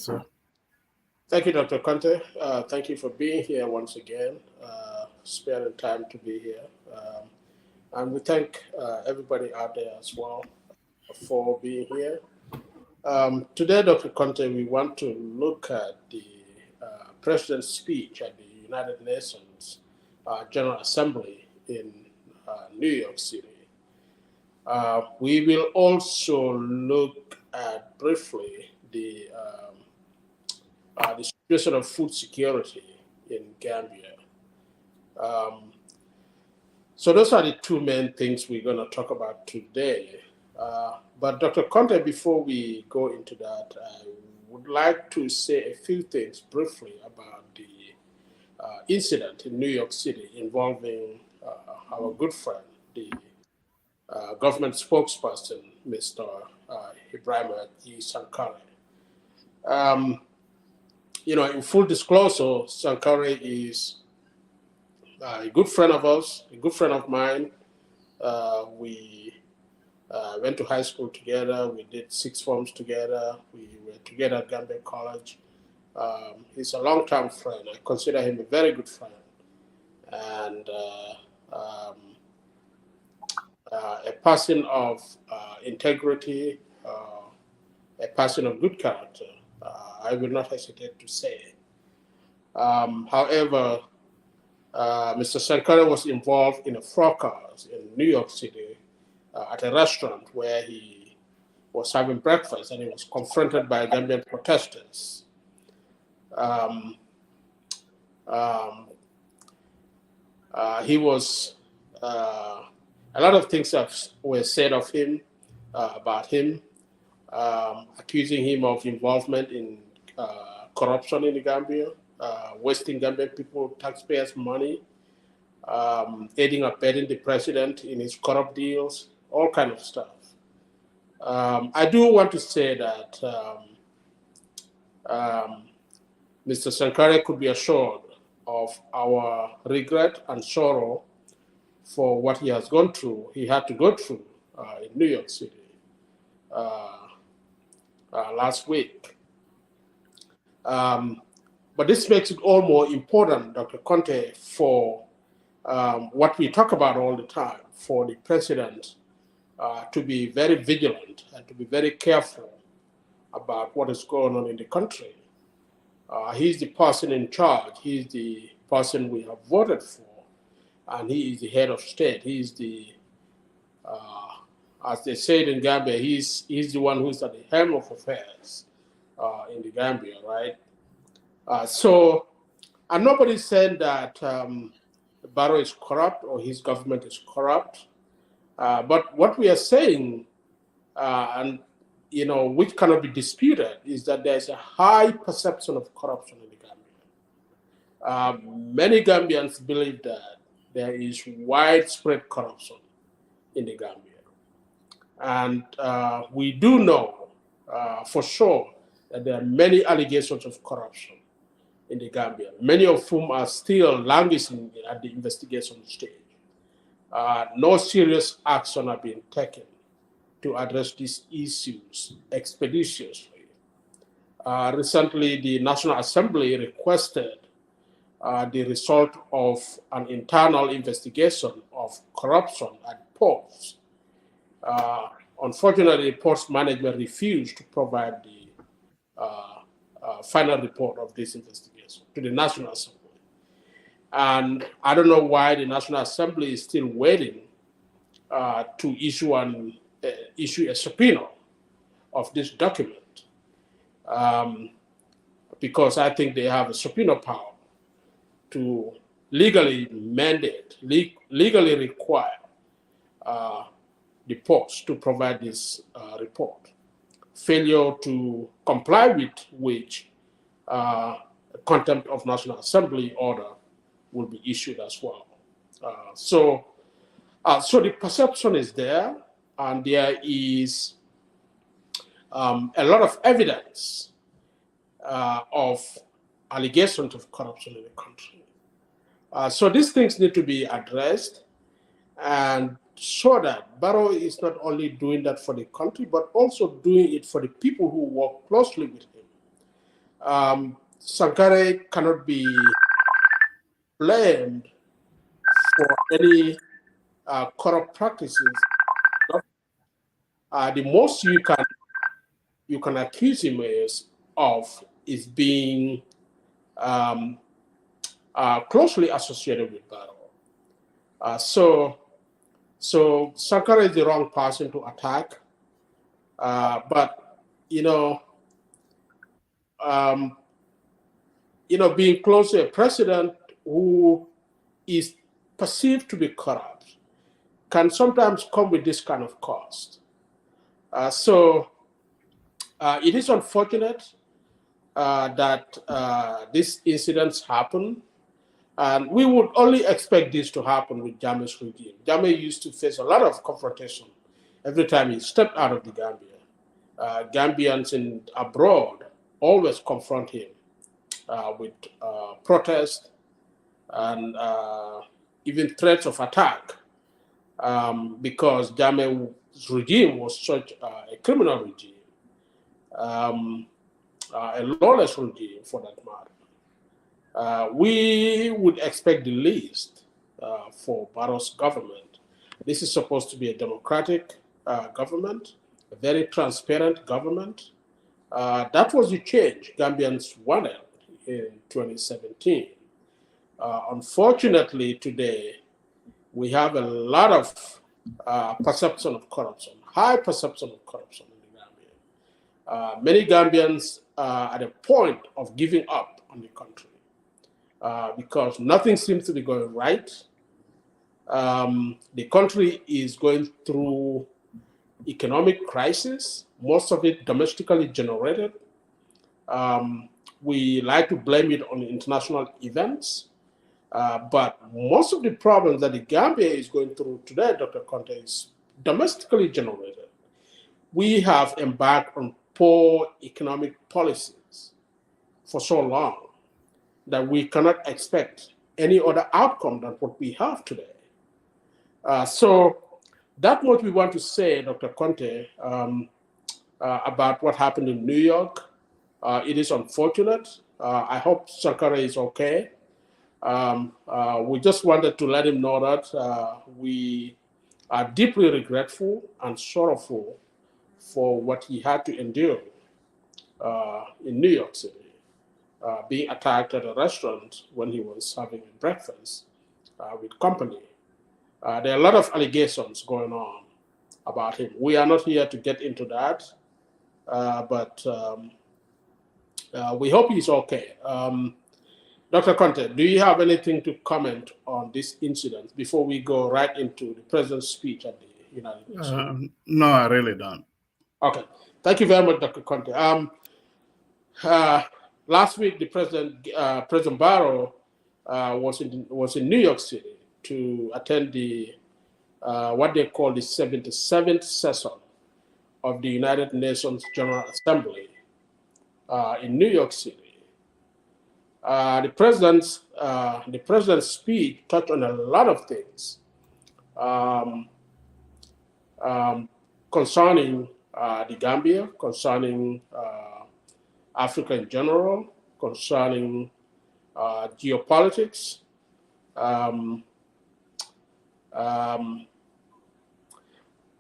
sir. Thank you, Dr. Conte. Thank you for being here once again, sparing time to be here. And we thank everybody out there as well for being here. Today, Dr. Conte, we want to look at the President's speech at the United Nations General Assembly in New York City. We will also look at briefly the situation of food security in Gambia. Um, so those are the two main things we're going to talk about today. But Dr. Conte, before we go into that, I would like to say a few things briefly about the incident in New York City involving our good friend, the government spokesperson, Mr. Ibrahim E. Sankare. Um, in full disclosure, Sankare is a good friend of ours, a good friend of mine. We went to high school together. We did six forms together. We were together at Gambia College. He's a long-term friend. I consider him a very good friend and a person of integrity, a person of good character. I will not hesitate to say. However, Mr. Sankara was involved in a fracas in New York City at a restaurant where he was having breakfast and he was confronted by Gambian protesters. He was, a lot of things were said of him, about him, accusing him of involvement in corruption in the Gambia, wasting Gambian people, taxpayers' money, aiding and abetting the president in his corrupt deals, all kind of stuff. I do want to say that Mr. Sankare could be assured of our regret and sorrow for what he has gone through. He had to go through in New York City last week. But this makes it all more important, Dr. Conte, for what we talk about all the time, for the president to be very vigilant and to be very careful about what is going on in the country. He's the person in charge. He's the person we have voted for, and he is the head of state. He's the, as they say in Gambia, he's the one who's at the helm of affairs in the Gambia, right? And nobody's saying that Barrow is corrupt or his government is corrupt. But what we are saying, and which cannot be disputed, is that there's a high perception of corruption in the Gambia. Many Gambians believe that there is widespread corruption in the Gambia. And we do know for sure that there are many allegations of corruption in the Gambia, many of whom are still languishing at the investigation stage. No serious action have been taken to address these issues expeditiously. Recently, the National Assembly requested the result of an internal investigation of corruption at ports. Unfortunately, ports management refused to provide the final report of this investigation to the National Assembly. And I don't know why the National Assembly is still waiting to issue a subpoena of this document, because I think they have a subpoena power to legally mandate, legally require the ports to provide this report. Failure to comply with which contempt of National Assembly order will be issued as well. So the perception is there, and there is a lot of evidence of allegations of corruption in the country. So these things need to be addressed, and so that Barrow is not only doing that for the country, but also doing it for the people who work closely with him. Sankare cannot be blamed for any corrupt practices. The most you can accuse him is being um, closely associated with Barrow. So Sankara is the wrong person to attack. But you know, um, being close to a president who is perceived to be corrupt can sometimes come with this kind of cost. So it is unfortunate that these incidents happen. And we would only expect this to happen with Jammeh's regime. Jammeh used to face a lot of confrontation every time he stepped out of the Gambia. Gambians abroad always confront him with protest and even threats of attack because Jammeh's regime was such a criminal regime, a lawless regime for that matter. We would expect the least for Barrow's government. This is supposed to be a democratic government, a very transparent government. That was the change Gambians wanted in 2017. Unfortunately, today, we have a lot of perception of corruption, high perception of corruption in the Gambia. Many Gambians are at a point of giving up on the country because nothing seems to be going right. The country is going through economic crisis, most of it domestically generated. We like to blame it on international events, but most of the problems that the Gambia is going through today, Dr. Conte, is domestically generated. We have embarked on poor economic policies for so long that we cannot expect any other outcome than what we have today. So that's what we want to say, Dr. Conte, about what happened in New York. It is unfortunate. I hope Sankara is okay. We just wanted to let him know that we are deeply regretful and sorrowful for what he had to endure in New York City, being attacked at a restaurant when he was having breakfast with company. There are a lot of allegations going on about him. We are not here to get into that, but we hope he's okay. Dr. Conte, do you have anything to comment on this incident before we go right into the president's speech at the United Nations? No, I really don't. Okay. Thank you very much, Dr. Conte. Last week, the President Barrow was in New York City to attend the what they call the 77th session of the United Nations General Assembly in New York City. The president's speech touched on a lot of things concerning the Gambia, concerning Africa in general, concerning geopolitics.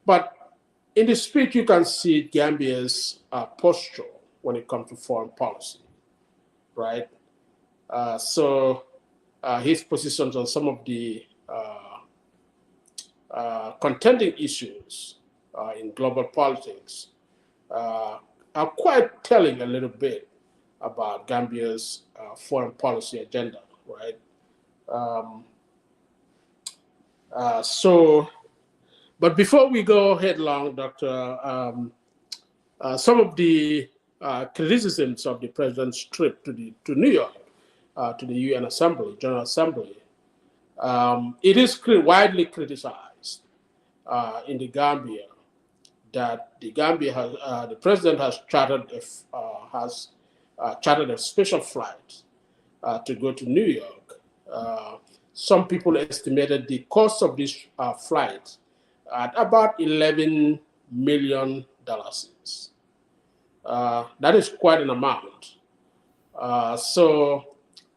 But in the speech, you can see Gambia's posture when it comes to foreign policy, right? So his positions on some of the contending issues in global politics are quite telling a little bit about Gambia's foreign policy agenda, right? But before we go headlong, Doctor, some of the criticisms of the president's trip to New York, to the UN Assembly, General Assembly, it is widely criticized in the Gambia that the president has chartered a special flight to go to New York. Some people estimated the cost of this flight at about $11 million. That is quite an amount. So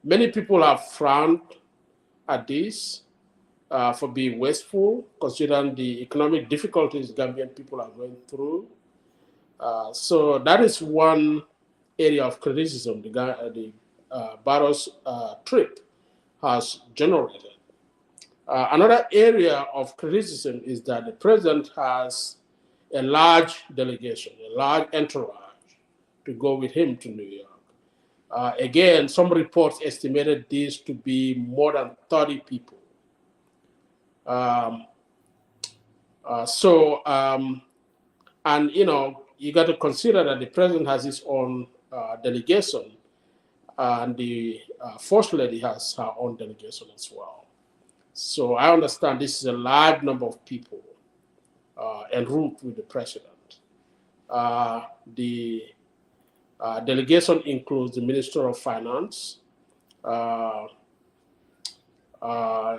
many people have frowned at this for being wasteful, considering the economic difficulties Gambian people are going through. So that is one area of criticism the Barrow's trip has generated. Another area of criticism is that the president has a large delegation, a large entourage to go with him to New York. Again, some reports estimated this to be more than 30 people. Um, and you got to consider that the president has his own delegation, and the first lady has her own delegation as well. So I understand this is a large number of people en route with the president. The delegation includes the Minister of Finance, uh, uh,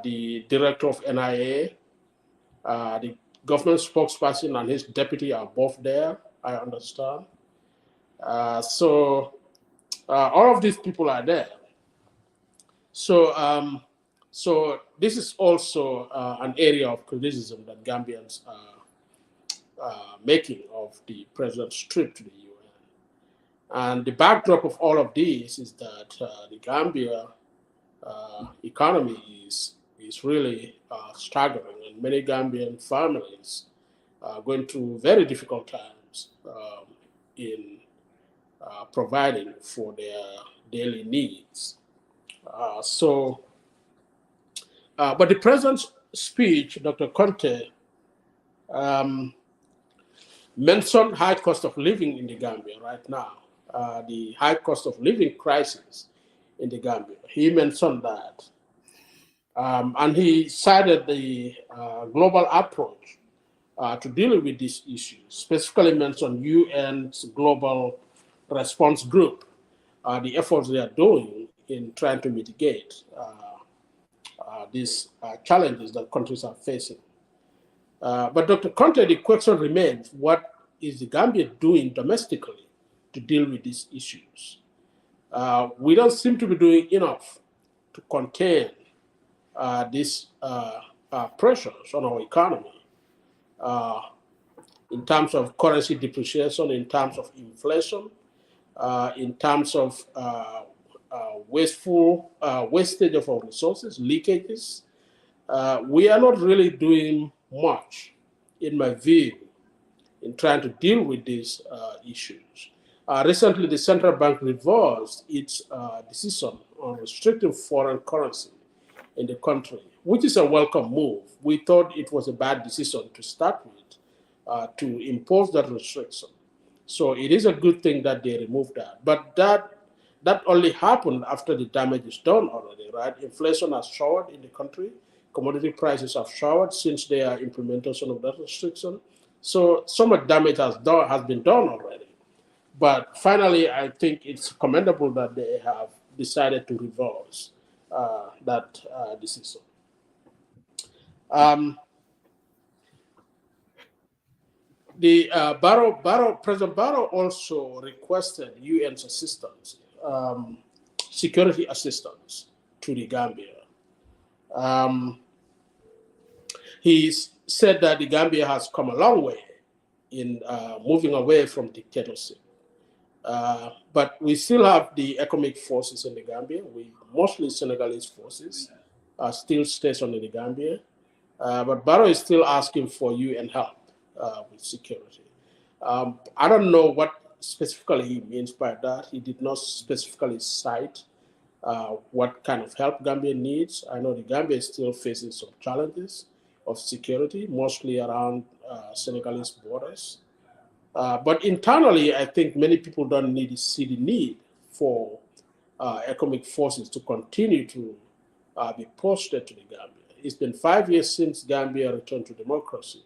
the Director of NIA, the government spokesperson and his deputy are both there, I understand. So all of these people are there. So, so this is also an area of criticism that Gambians are making of the president's trip to the UN. And the backdrop of all of this is that the Gambia economy is really staggering, and many Gambian families are going through very difficult times in providing for their daily needs. But the president's speech, Dr. Conte, um, mentioned high cost of living in the Gambia right now, the high cost of living crisis in the Gambia. He mentioned that. And he cited the global approach to dealing with these issues, specifically mentioned UN's global response group, the efforts they are doing in trying to mitigate these challenges that countries are facing. But Dr. Conte, the question remains, what is the Gambia doing domestically to deal with these issues? We don't seem to be doing enough to contain these pressures on our economy uh, in terms of currency depreciation, in terms of inflation, in terms of wastage of our resources, leakages. We are not really doing much, in my view, in trying to deal with these issues. Recently, the central bank reversed its decision on restricting foreign currency in the country, which is a welcome move. We thought it was a bad decision to start with, to impose that restriction. So it is a good thing that they removed that. But that only happened after the damage is done already, right? Inflation has soared in the country. Commodity prices have soared since their implementation of that restriction. So much damage has been done already. But finally, I think it's commendable that they have decided to reverse that decision. Um, the President Barrow also requested UN's assistance, security assistance to the Gambia. Um, he said that the Gambia has come a long way in moving away from dictatorship. But we still have the economic forces in the Gambia. Mostly Senegalese forces are still stationed in the Gambia. But Barrow is still asking for UN help with security. I don't know what specifically he means by that. He did not specifically cite what kind of help Gambia needs. I know the Gambia is still facing some challenges of security, mostly around Senegalese borders. But internally, I think many people don't see the need for economic forces to continue to be posted to the Gambia. It's been 5 years since Gambia returned to democracy.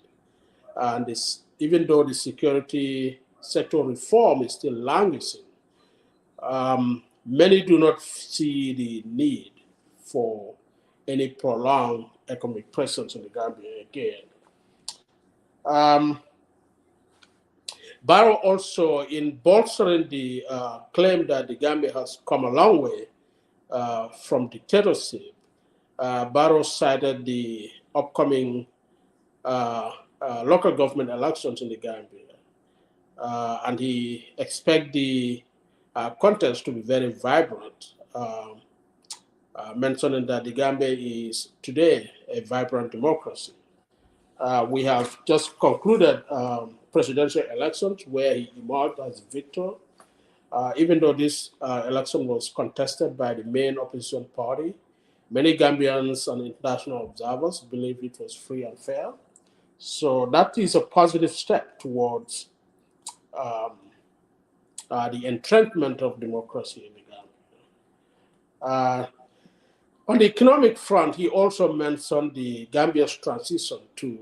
And even though the security sector reform is still languishing, many do not see the need for any prolonged economic presence in the Gambia again. Um, Barrow also, in bolstering the claim that the Gambia has come a long way from dictatorship, Barrow cited the upcoming local government elections in the Gambia, and he expects the contest to be very vibrant, mentioning that the Gambia is today a vibrant democracy. We have just concluded presidential elections where he emerged as victor, even though this election was contested by the main opposition party. Many Gambians and international observers believe it was free and fair. So that is a positive step towards um, the entrenchment of democracy in the Gambia. Uh, on the economic front, he also mentioned the Gambia's transition to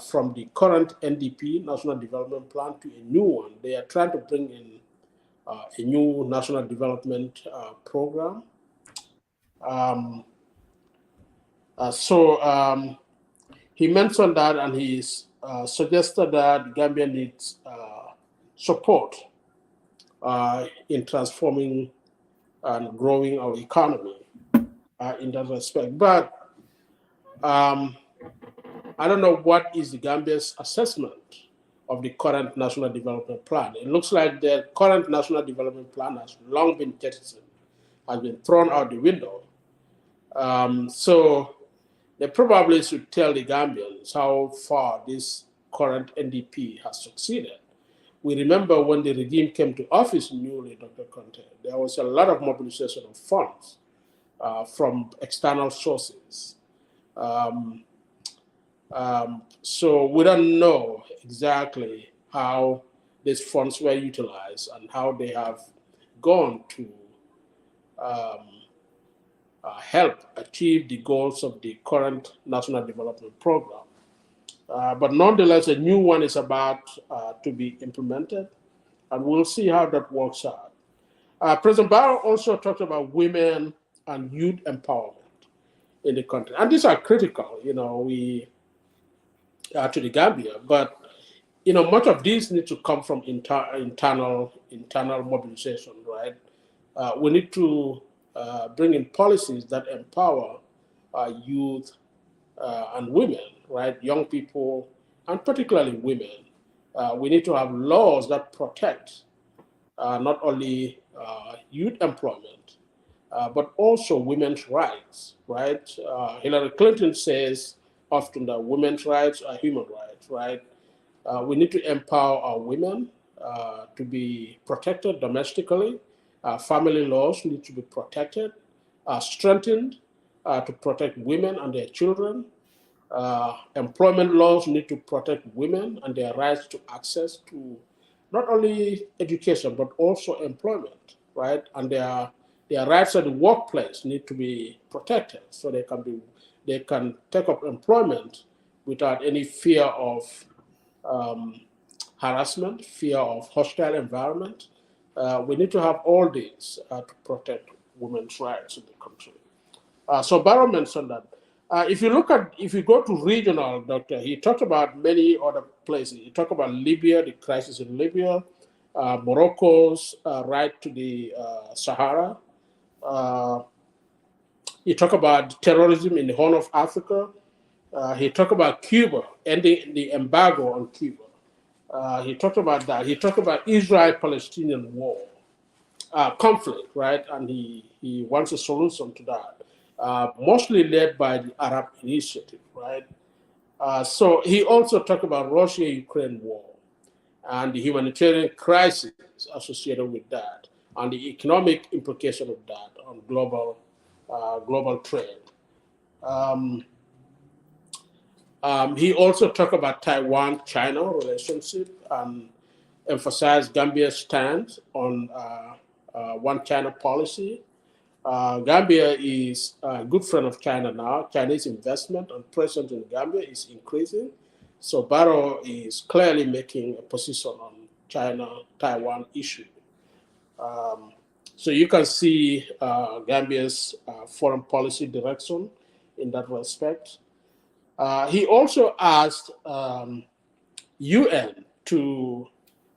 from the current NDP, National Development Plan, to a new one. They are trying to bring in a new national development program. Um, so he mentioned that, and he suggested that Gambia needs support in transforming and growing our economy in that respect. But um, I don't know what is the Gambia's assessment of the current national development plan. It looks like the current national development plan has long been jettisoned, has been thrown out the window. So they probably should tell the Gambians how far this current NDP has succeeded. We remember when the regime came to office newly, Dr. Conte, there was a lot of mobilization of funds from external sources. Um, so we don't know exactly how these funds were utilized and how they have gone to um, help achieve the goals of the current national development program. But nonetheless, a new one is about to be implemented, and we'll see how that works out. President Barrow also talked about women and youth empowerment in the country, and these are critical. We to the Gambia, but much of these need to come from internal mobilization, right? We need to bring in policies that empower youth and women, right? Young people, and particularly women. We need to have laws that protect not only youth employment, but also women's rights, right? Hillary Clinton says often that women's rights are human rights, right? We need to empower our women to be protected domestically. Family laws need to be protected, strengthened to protect women and their children. Employment laws need to protect women and their rights to access to not only education but also employment, right? And their rights at the workplace need to be protected so they can take up employment without any fear of um, harassment, fear of hostile environment. We need to have all these to protect women's rights in the country. So Barrow mentioned that. If you go to regional, doctor, he talked about many other places. He talked about Libya, the crisis in Libya, Morocco's right to the Sahara. Uh, he talked about terrorism in the Horn of Africa. He talked about Cuba, ending the embargo on Cuba. He talked about that. He talked about Israel-Palestinian war, conflict, right? And he wants a solution to that, mostly led by the Arab Initiative, right? So he also talked about Russia-Ukraine war and the humanitarian crisis associated with that, and the economic implication of that on global trade. Um, he also talked about Taiwan-China relationship and emphasized Gambia's stance on one China policy. Gambia is a good friend of China now. Chinese investment and presence in Gambia is increasing. So Barrow is clearly making a position on China-Taiwan issue. Um, so you can see Gambia's foreign policy direction in that respect. He also asked UN to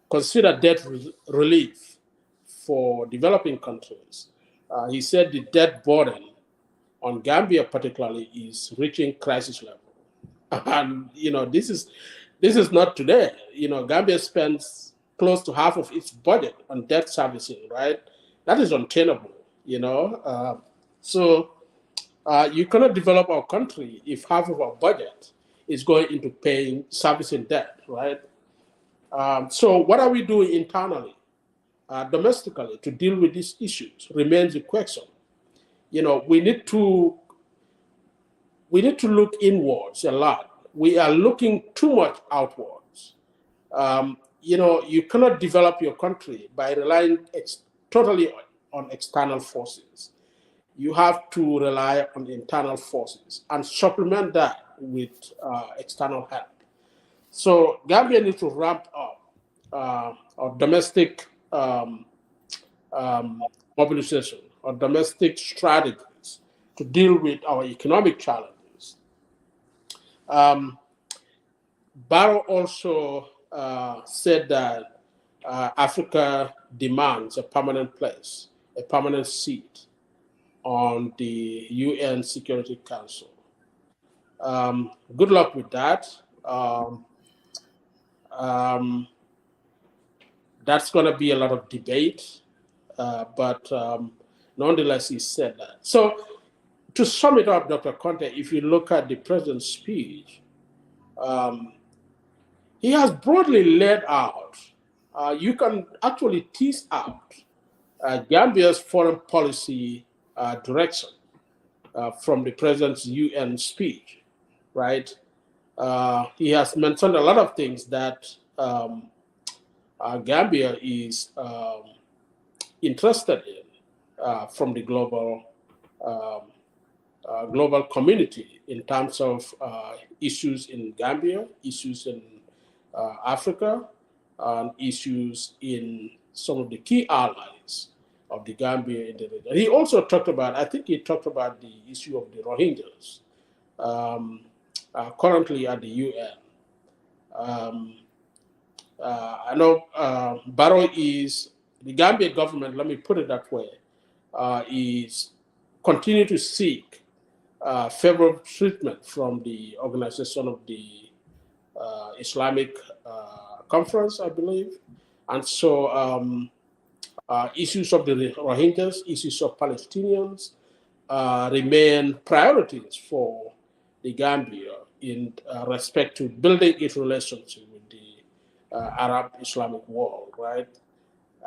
consider debt relief for developing countries. He said the debt burden on Gambia particularly is reaching crisis level. And this is not today. Gambia spends close to half of its budget on debt servicing, right? That is untenable. So you cannot develop our country if half of our budget is going into paying servicing debt, right? So what are we doing internally, domestically, to deal with these issues remains a question. We need to look inwards a lot. We are looking too much outwards. You cannot develop your country by relying totally on external forces. You have to rely on internal forces and supplement that with external help. So Gambia needs to ramp up our domestic mobilization or domestic strategies to deal with our economic challenges. Barrow also said that Africa demands a permanent place, a permanent seat on the UN Security Council. Good luck with that. That's going to be a lot of debate, but nonetheless, he said that. So, to sum it up, Dr. Conte, if you look at the president's speech, he has broadly laid out, you can actually tease out Gambia's foreign policy direction from the president's UN speech, right? He has mentioned a lot of things that Gambia is interested in from the global community in terms of issues in Gambia, issues in Africa, and issues in some of the key allies of the Gambia in the region. He also talked about, I think he talked about the issue of the Rohingyas currently at the UN. I know Barrow is, the Gambia government, let me put it that way, is continue to seek favorable treatment from the organization of the Islamic Conference, I believe. And so issues of the Rohingyas, issues of Palestinians remain priorities for the Gambia in respect to building its relationship with the Arab Islamic world, right?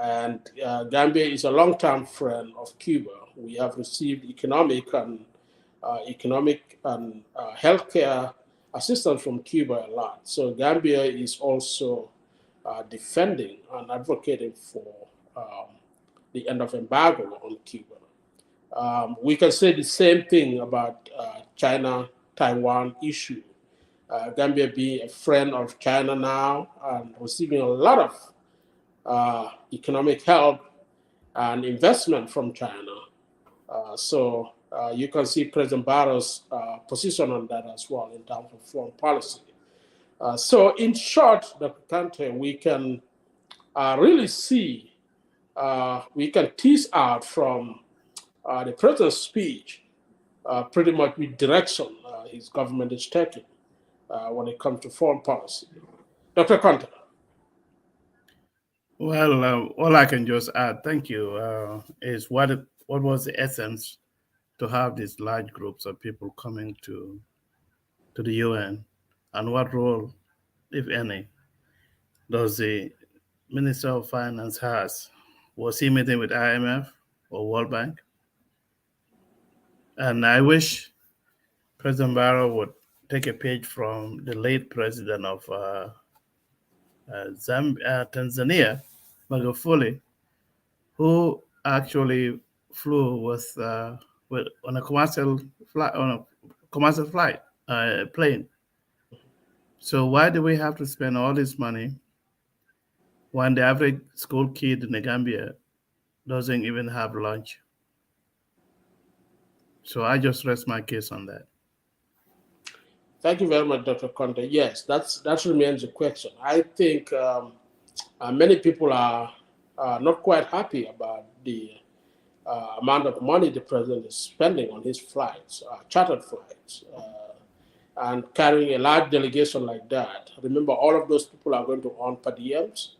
And Gambia is a long-term friend of Cuba. We have received economic and healthcare assistance from Cuba a lot. So Gambia is also defending and advocating for the end of embargo on Cuba. We can say the same thing about China-Taiwan issue. Gambia being a friend of China now and receiving a lot of economic help and investment from China. So you can see President Barrow's position on that as well in terms of foreign policy. So in short, Dr. Kante, we can really see, we can tease out from the president's speech pretty much the direction his government is taking when it comes to foreign policy. Dr. Kante. Well, all I can just add, thank you, is what was the essence to have these large groups of people coming to the UN, and what role, if any, does the Minister of Finance has? Was he meeting with IMF or World Bank? And I wish President Barrow would take a page from the late president of Tanzania, Magufuli, who actually flew with on a commercial flight plane. So why do we have to spend all this money when the average school kid in the Gambia doesn't even have lunch? So I just rest my case on that. Thank you very much, Dr. Conte. Yes, that remains a question. I think Many people are not quite happy about the amount of money the president is spending on his flights, chartered flights, and carrying a large delegation like that. Remember, all of those people are going to earn per diems,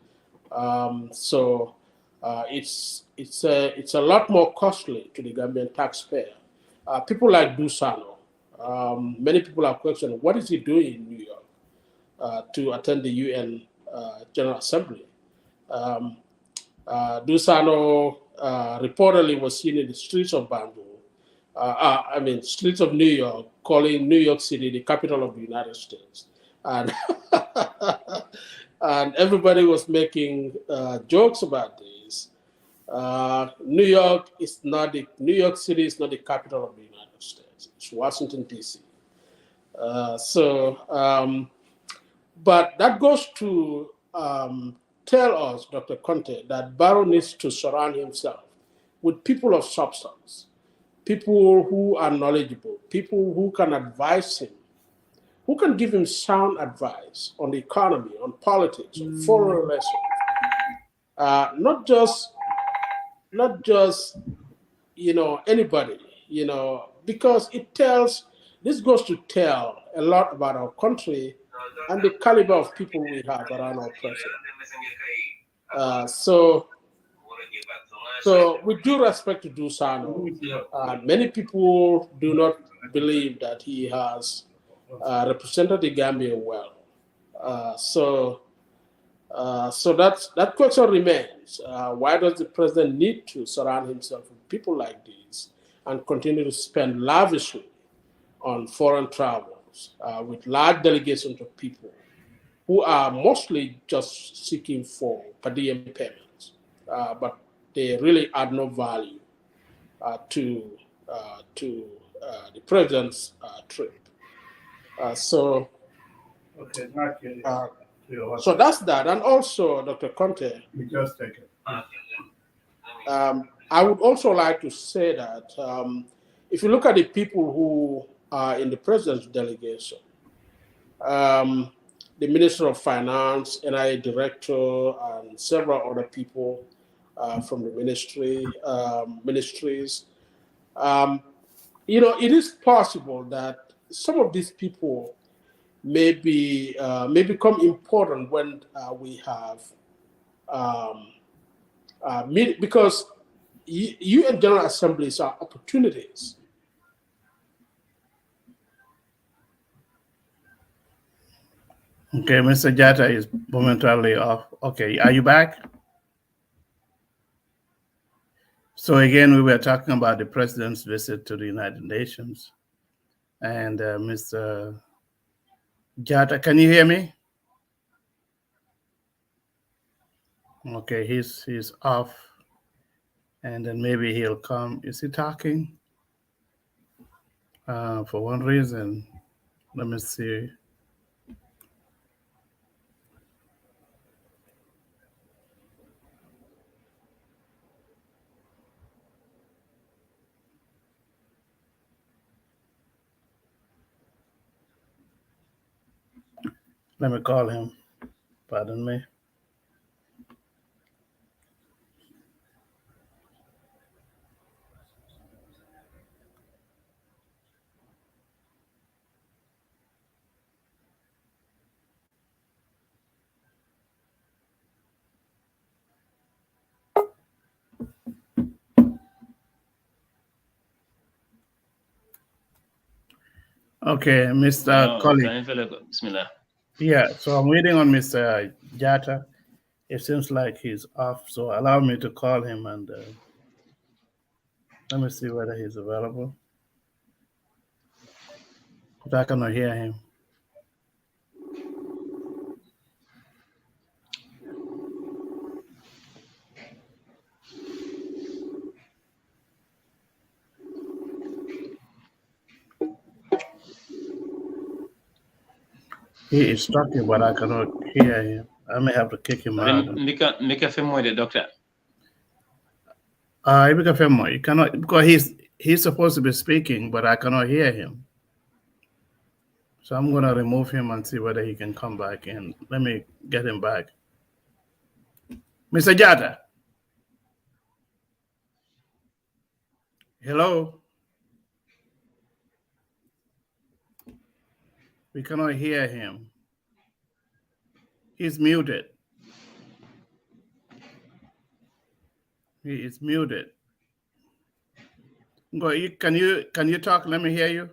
so it's a lot more costly to the Gambian taxpayer. People like Dusano, many people are questioning what is he doing in New York to attend the UN General Assembly. Um, Dusano reportedly was seen in the streets of streets of New York, calling New York City the capital of the United States. And, and everybody was making jokes about this. New York City is not the capital of the United States. It's Washington, D.C. But that goes to tell us, Dr. Conte, that Barrow needs to surround himself with people of substance, people who are knowledgeable, people who can advise him, who can give him sound advice on the economy, on politics, on foreign relations. Not just anybody, because this goes to tell a lot about our country and the caliber of people we have around our president. So with due respect to Dusano, many people do not believe that he has represented the Gambia well. So that question remains. Why does the president need to surround himself with people like these and continue to spend lavishly on foreign travels with large delegations of people who are mostly just seeking for per diem payments, but they really add no value to the president's trip. So that's that. And also, Dr. Conte, You just take it. I would also like to say that if you look at the people who are in the president's delegation, the Minister of Finance, NIA Director, and several other people from the ministries, it is possible that some of these people may become important when we have because UN General Assemblies are opportunities. Okay, Mr. Jata is momentarily off. Okay, are you back? So again, we were talking about the president's visit to the United Nations. And Mr. Jata, can you hear me? Okay, he's off. And then maybe he'll come. Is he talking? For one reason. Let me see. Let me call him. Pardon me. Okay, Mr. Colleague. Bismillah. Yeah, so I'm waiting on Mr. Jata. It seems like he's off, so allow me to call him and let me see whether he's available. But I cannot hear him. He is talking, but I cannot hear him. I may have to kick him out. Mika Femoide, doctor. You cannot, because he's supposed to be speaking, but I cannot hear him. So I'm gonna remove him and see whether he can come back in. Let me get him back. Mr. Jata. Hello. We cannot hear him. He's muted. He is muted. Can you talk? Let me hear you.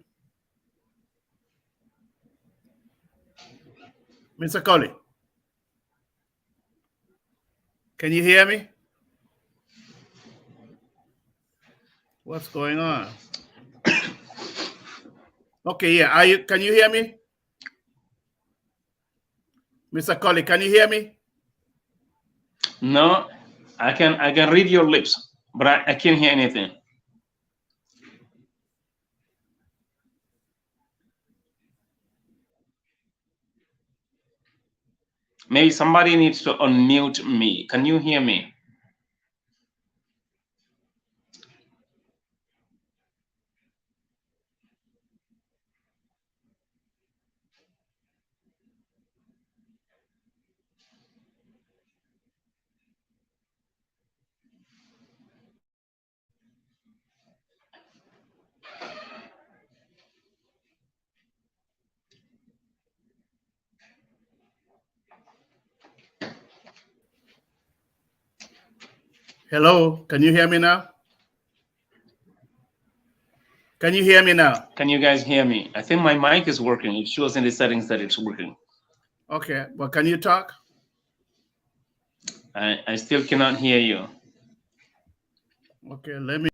Mr. Colley. Can you hear me? What's going on? Okay, yeah. Can you hear me? Mr. Colley, can you hear me? No, I can read your lips, but I can't hear anything. Maybe somebody needs to unmute me. Can you hear me? Hello, can you hear me now? Can you hear me now? Can you guys hear me? I think my mic is working. It shows in the settings that it's working. Okay, well, can you talk? I still cannot hear you. Okay, let me.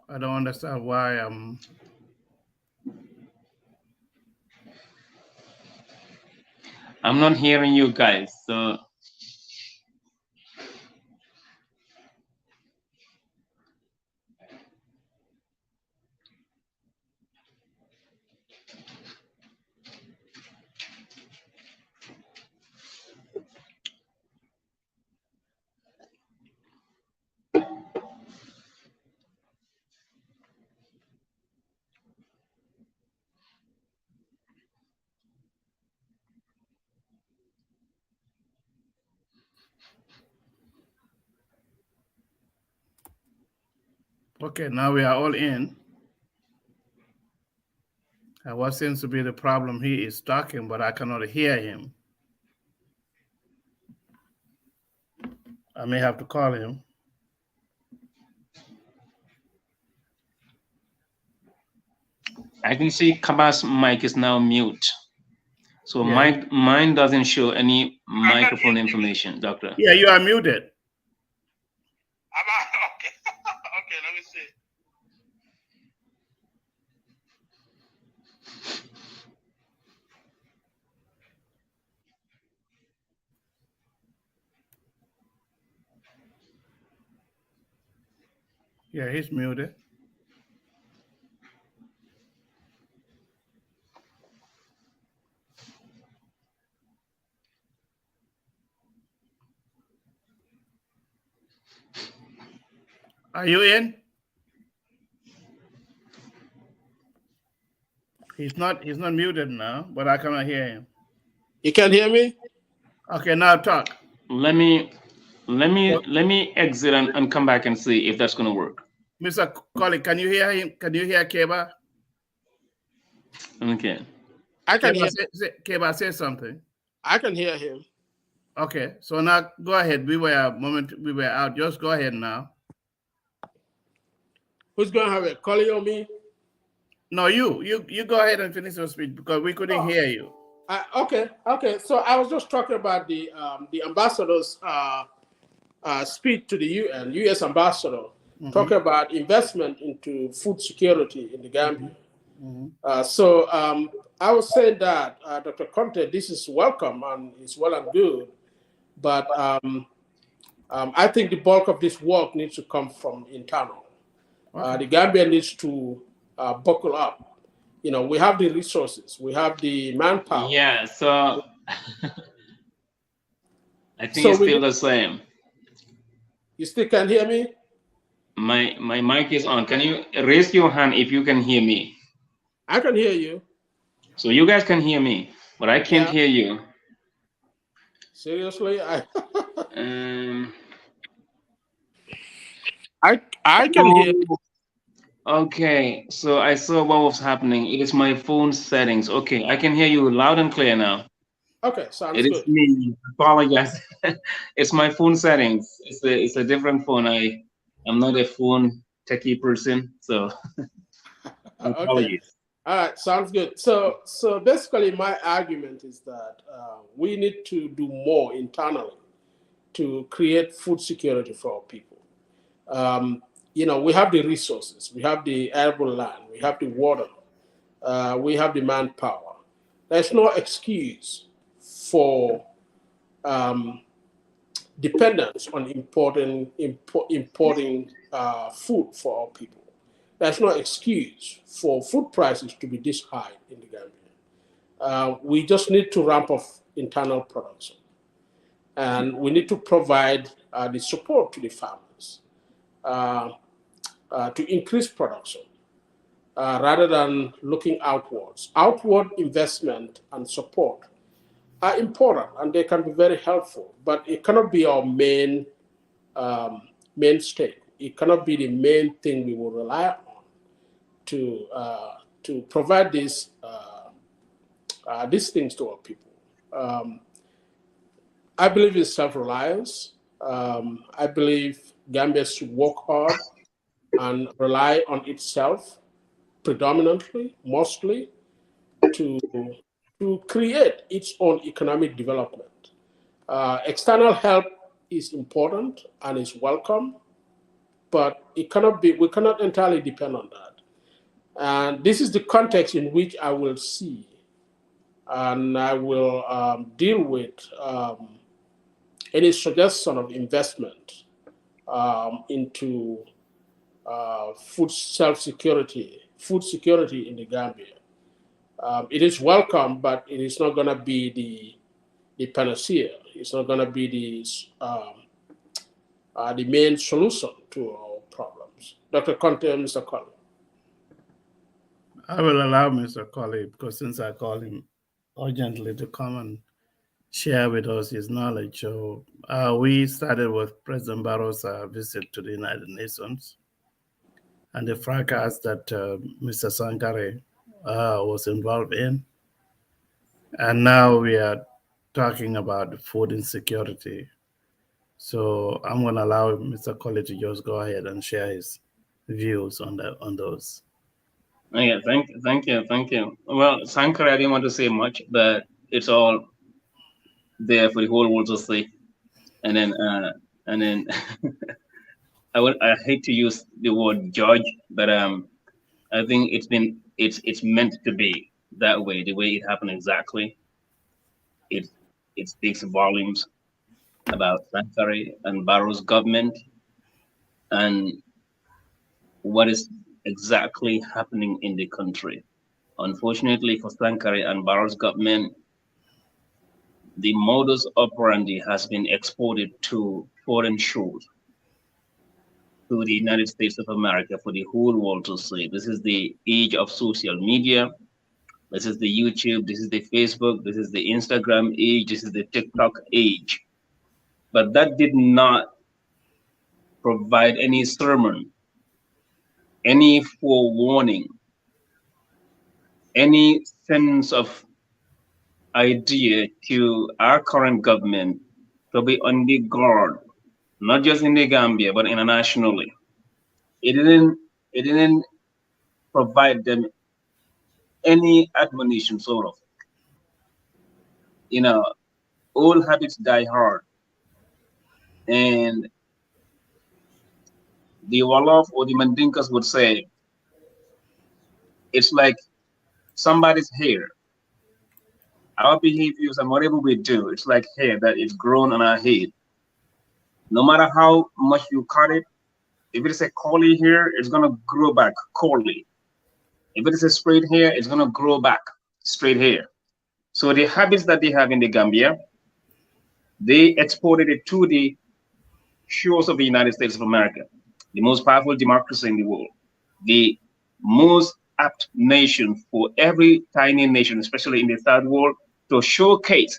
I don't understand why I'm not hearing you guys, so Okay, now we are all in. And what seems to be the problem? He is talking, but I cannot hear him. I may have to call him. I can see Kaba's mic is now mute. So Yeah. mine doesn't show any microphone information, doctor. Yeah, you are muted. Okay. Okay, let me see. Yeah, he's muted. Are you in? He's not muted now, but I cannot hear him. You can hear me? Okay, now talk. Let me exit and come back and see if that's gonna work. Mr. Colley, can you hear him? Can you hear Keba? Okay. I can hear. Keba, say something. I can hear him. Okay, so now go ahead. We were out. Just go ahead now. Who's going to have a calling on me? No, you go ahead and finish your speech because we couldn't hear you. Okay. So I was just talking about the ambassador's speech to the UN, U.S. ambassador, talking about investment into food security in the Gambia. So I was saying that, Dr. Conte, this is welcome and it's well and good, but I think the bulk of this work needs to come from internal. Okay. The Gambia needs to buckle up. You know, we have the resources, we have the manpower. Yeah, so I think it's still the same. You still can hear me? My mic is on. Can you raise your hand if you can hear me? I can hear you. So you guys can hear me, but I can't Yeah. hear you. Seriously, Um, I can hear. oh, okay. So I saw what was happening. It is my phone settings. Okay, I can hear you loud and clear now. Okay, sounds It is good. me. Apologize. It's my phone settings. It's a different phone. I'm not a phone techie person, so Okay. apologies. All right, sounds good. So basically, my argument is that we need to do more internally to create food security for our people. Um, we have the resources, we have the arable land, we have the water, we have the manpower. There's no excuse for um, dependence on importing food for our people. There's no excuse for food prices to be this high in the Gambia. We just need to ramp up internal production, and we need to provide the support to the farmers uh, to increase production rather than looking outwards. Outward investment and support are important and they can be very helpful, but it cannot be our um, mainstay. It cannot be the main thing we will rely on to provide these things to our people. Um, I believe in self-reliance. I believe Gambia should work hard and rely on itself predominantly, mostly, to to create its own economic development. External help is important and is welcome, but it cannot be. We cannot entirely depend on that. And this is the context in which I will see and I will deal with any suggestion of investment into food self-security, food security in the Gambia. It is welcome, but it is not going to be the panacea. It's not going to be the main solution to our problems. Dr. Conte, Mr. Collins. I will allow Mr. Colley, because since I called him urgently to come and share with us his knowledge. So we started with President Barrow's visit to the United Nations and the fracas that Mr. Sankare was involved in. And now we are talking about food insecurity. So I'm going to allow Mr. Colley to just go ahead and share his views on those. Oh, yeah, thank you. Well, Sankara, I didn't want to say much, but it's all there for the whole world to see. And then, and then, I hate to use the word judge, but I think it's meant to be that way, the way it happened exactly. It it speaks volumes about Sankara and Barrow's government and what is exactly happening in the country. Unfortunately for Sankara and Barrow's government, the modus operandi has been exported to foreign shores, to the United States of America for the whole world to see. This is the age of social media. This is the YouTube. This is the Facebook. This is the Instagram age. This is the TikTok age. But that did not provide any sermon, any forewarning, any sense of idea to our current government to be on the guard, not just in the Gambia, but internationally. It didn't provide them any admonition, sort of. You know, old habits die hard. And the Wolof or the Mandinkas would say, it's like somebody's hair. Our behaviors and whatever we do, it's like hair that is grown on our head. No matter how much you cut it, if it is a curly hair, it's gonna grow back curly. If it is a straight hair, it's gonna grow back straight hair. So the habits that they have in the Gambia, they exported it to the shores of the United States of America, the most powerful democracy in the world, the most apt nation for every tiny nation, especially in the third world, to showcase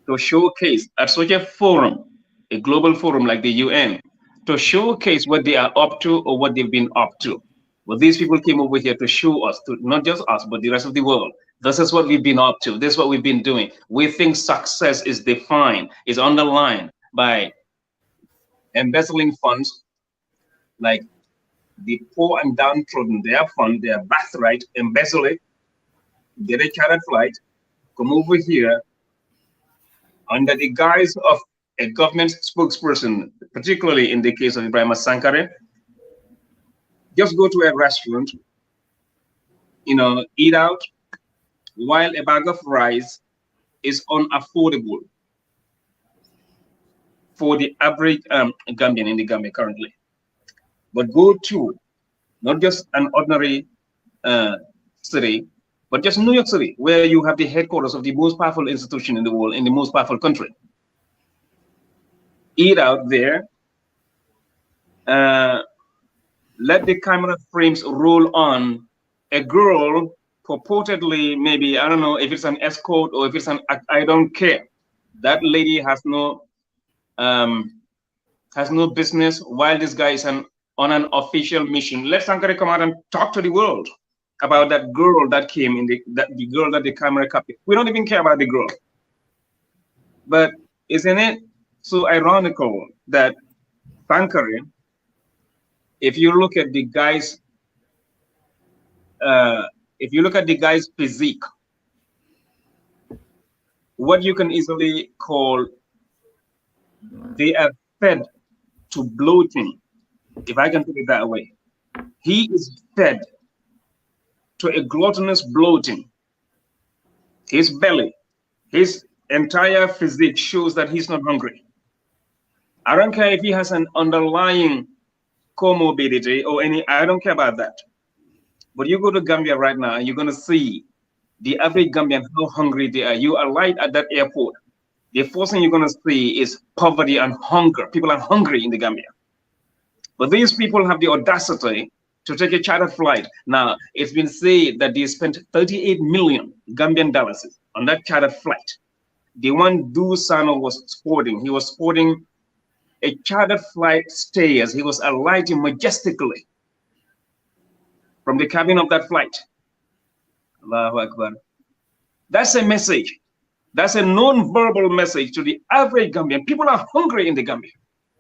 at such a forum, a global forum like the UN, to showcase what they are up to or what they've been up to. Well, these people came over here to show us, to not just us, but the rest of the world. This is what we've been up to. This is what we've been doing. We think success is defined, is underlined by embezzling funds like the poor and downtrodden, their fund, their birthright, embezzle it, get a chartered flight, come over here under the guise of a government spokesperson, particularly in the case of Ibrahim Sankare, just go to a restaurant, eat out, while a bag of rice is unaffordable for the average Gambian in the Gambia currently. But go to not just an ordinary city, but just New York City, where you have the headquarters of the most powerful institution in the world, in the most powerful country. Eat out there. Let the camera frames roll on a girl purportedly, maybe, I don't know if it's an escort or if it's I don't care. That lady has no business while this guy is on an official mission. Let Sankare come out and talk to the world about that girl that came in the girl that the camera captured. We don't even care about the girl. But isn't it so ironical that Sankare, if you look at the guy's physique, what you can easily call, they are fed to bloating, if I can put it that way. He is fed to a gluttonous bloating. His belly, his entire physique shows that he's not hungry. I don't care if he has an underlying comorbidity or I don't care about that. But you go to Gambia right now, you're going to see the average Gambian, how hungry they are. You alight at that airport. The first thing you're going to see is poverty and hunger. People are hungry in the Gambia. But these people have the audacity to take a chartered flight. Now, it's been said that they spent 38 million Gambian dollars on that chartered flight. The one Dusano was sporting, he was sporting a chartered flight stairs. He was alighting majestically from the cabin of that flight. Allahu Akbar. That's a message. That's a non-verbal message to the average Gambian. People are hungry in the Gambia.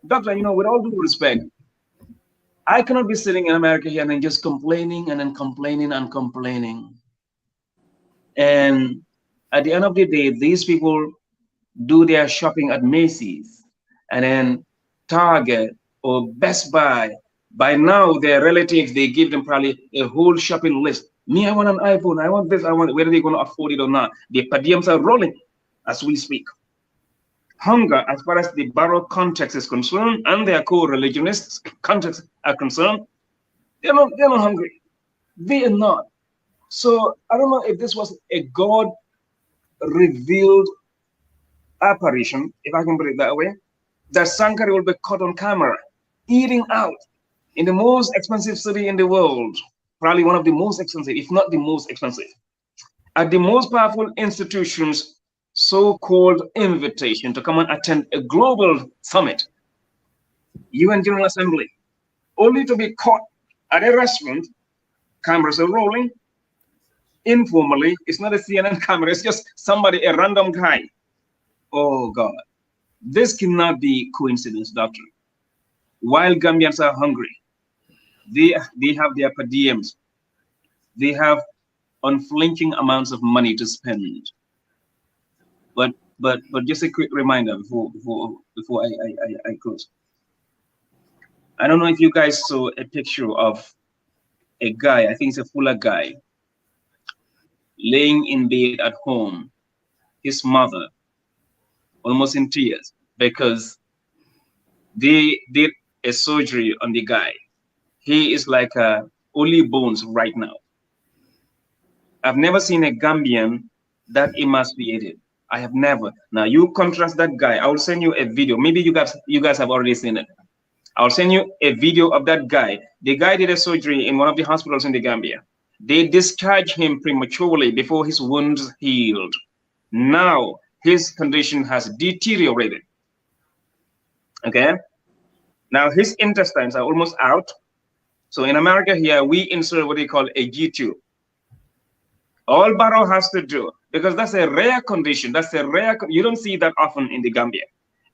Doctor, with all due respect, I cannot be sitting in America here and then just complaining and then complaining and complaining. And at the end of the day, these people do their shopping at Macy's and then Target or Best Buy. By now, their relatives, they give them probably a whole shopping list. Me, I want an iPhone. I want this. I want it. Whether they're going to afford it or not. The per diems are rolling as we speak. Hunger, as far as the Barrow context is concerned, and their co-religionists context are concerned, they're not hungry. They are not. So I don't know if this was a God-revealed apparition, if I can put it that way, that Sankare will be caught on camera eating out in the most expensive city in the world, probably one of the most expensive, if not the most expensive, at the most powerful institutions so-called invitation to come and attend a global summit, UN General Assembly, only to be caught at a restaurant, cameras are rolling, informally. It's not a CNN camera, it's just somebody, a random guy. Oh God, this cannot be coincidence, doctor. While Gambians are hungry, they have their per diems, they have unflinching amounts of money to spend. But just a quick reminder before I close. I don't know if you guys saw a picture of a guy, I think it's a fuller guy, laying in bed at home, his mother, almost in tears, because they did a surgery on the guy. He is like only bones right now. I've never seen a Gambian that emaciated. I have never. Now you contrast that guy. I will send you a video. Maybe you guys have already seen it. I'll send you a video of that guy. The guy did a surgery in one of the hospitals in the Gambia. They discharged him prematurely before his wounds healed. Now his condition has deteriorated. Okay. Now his intestines are almost out. So in America here, we insert what they call a G tube. All Barrow has to do, because that's a rare condition. That's a rare. You don't see that often in the Gambia.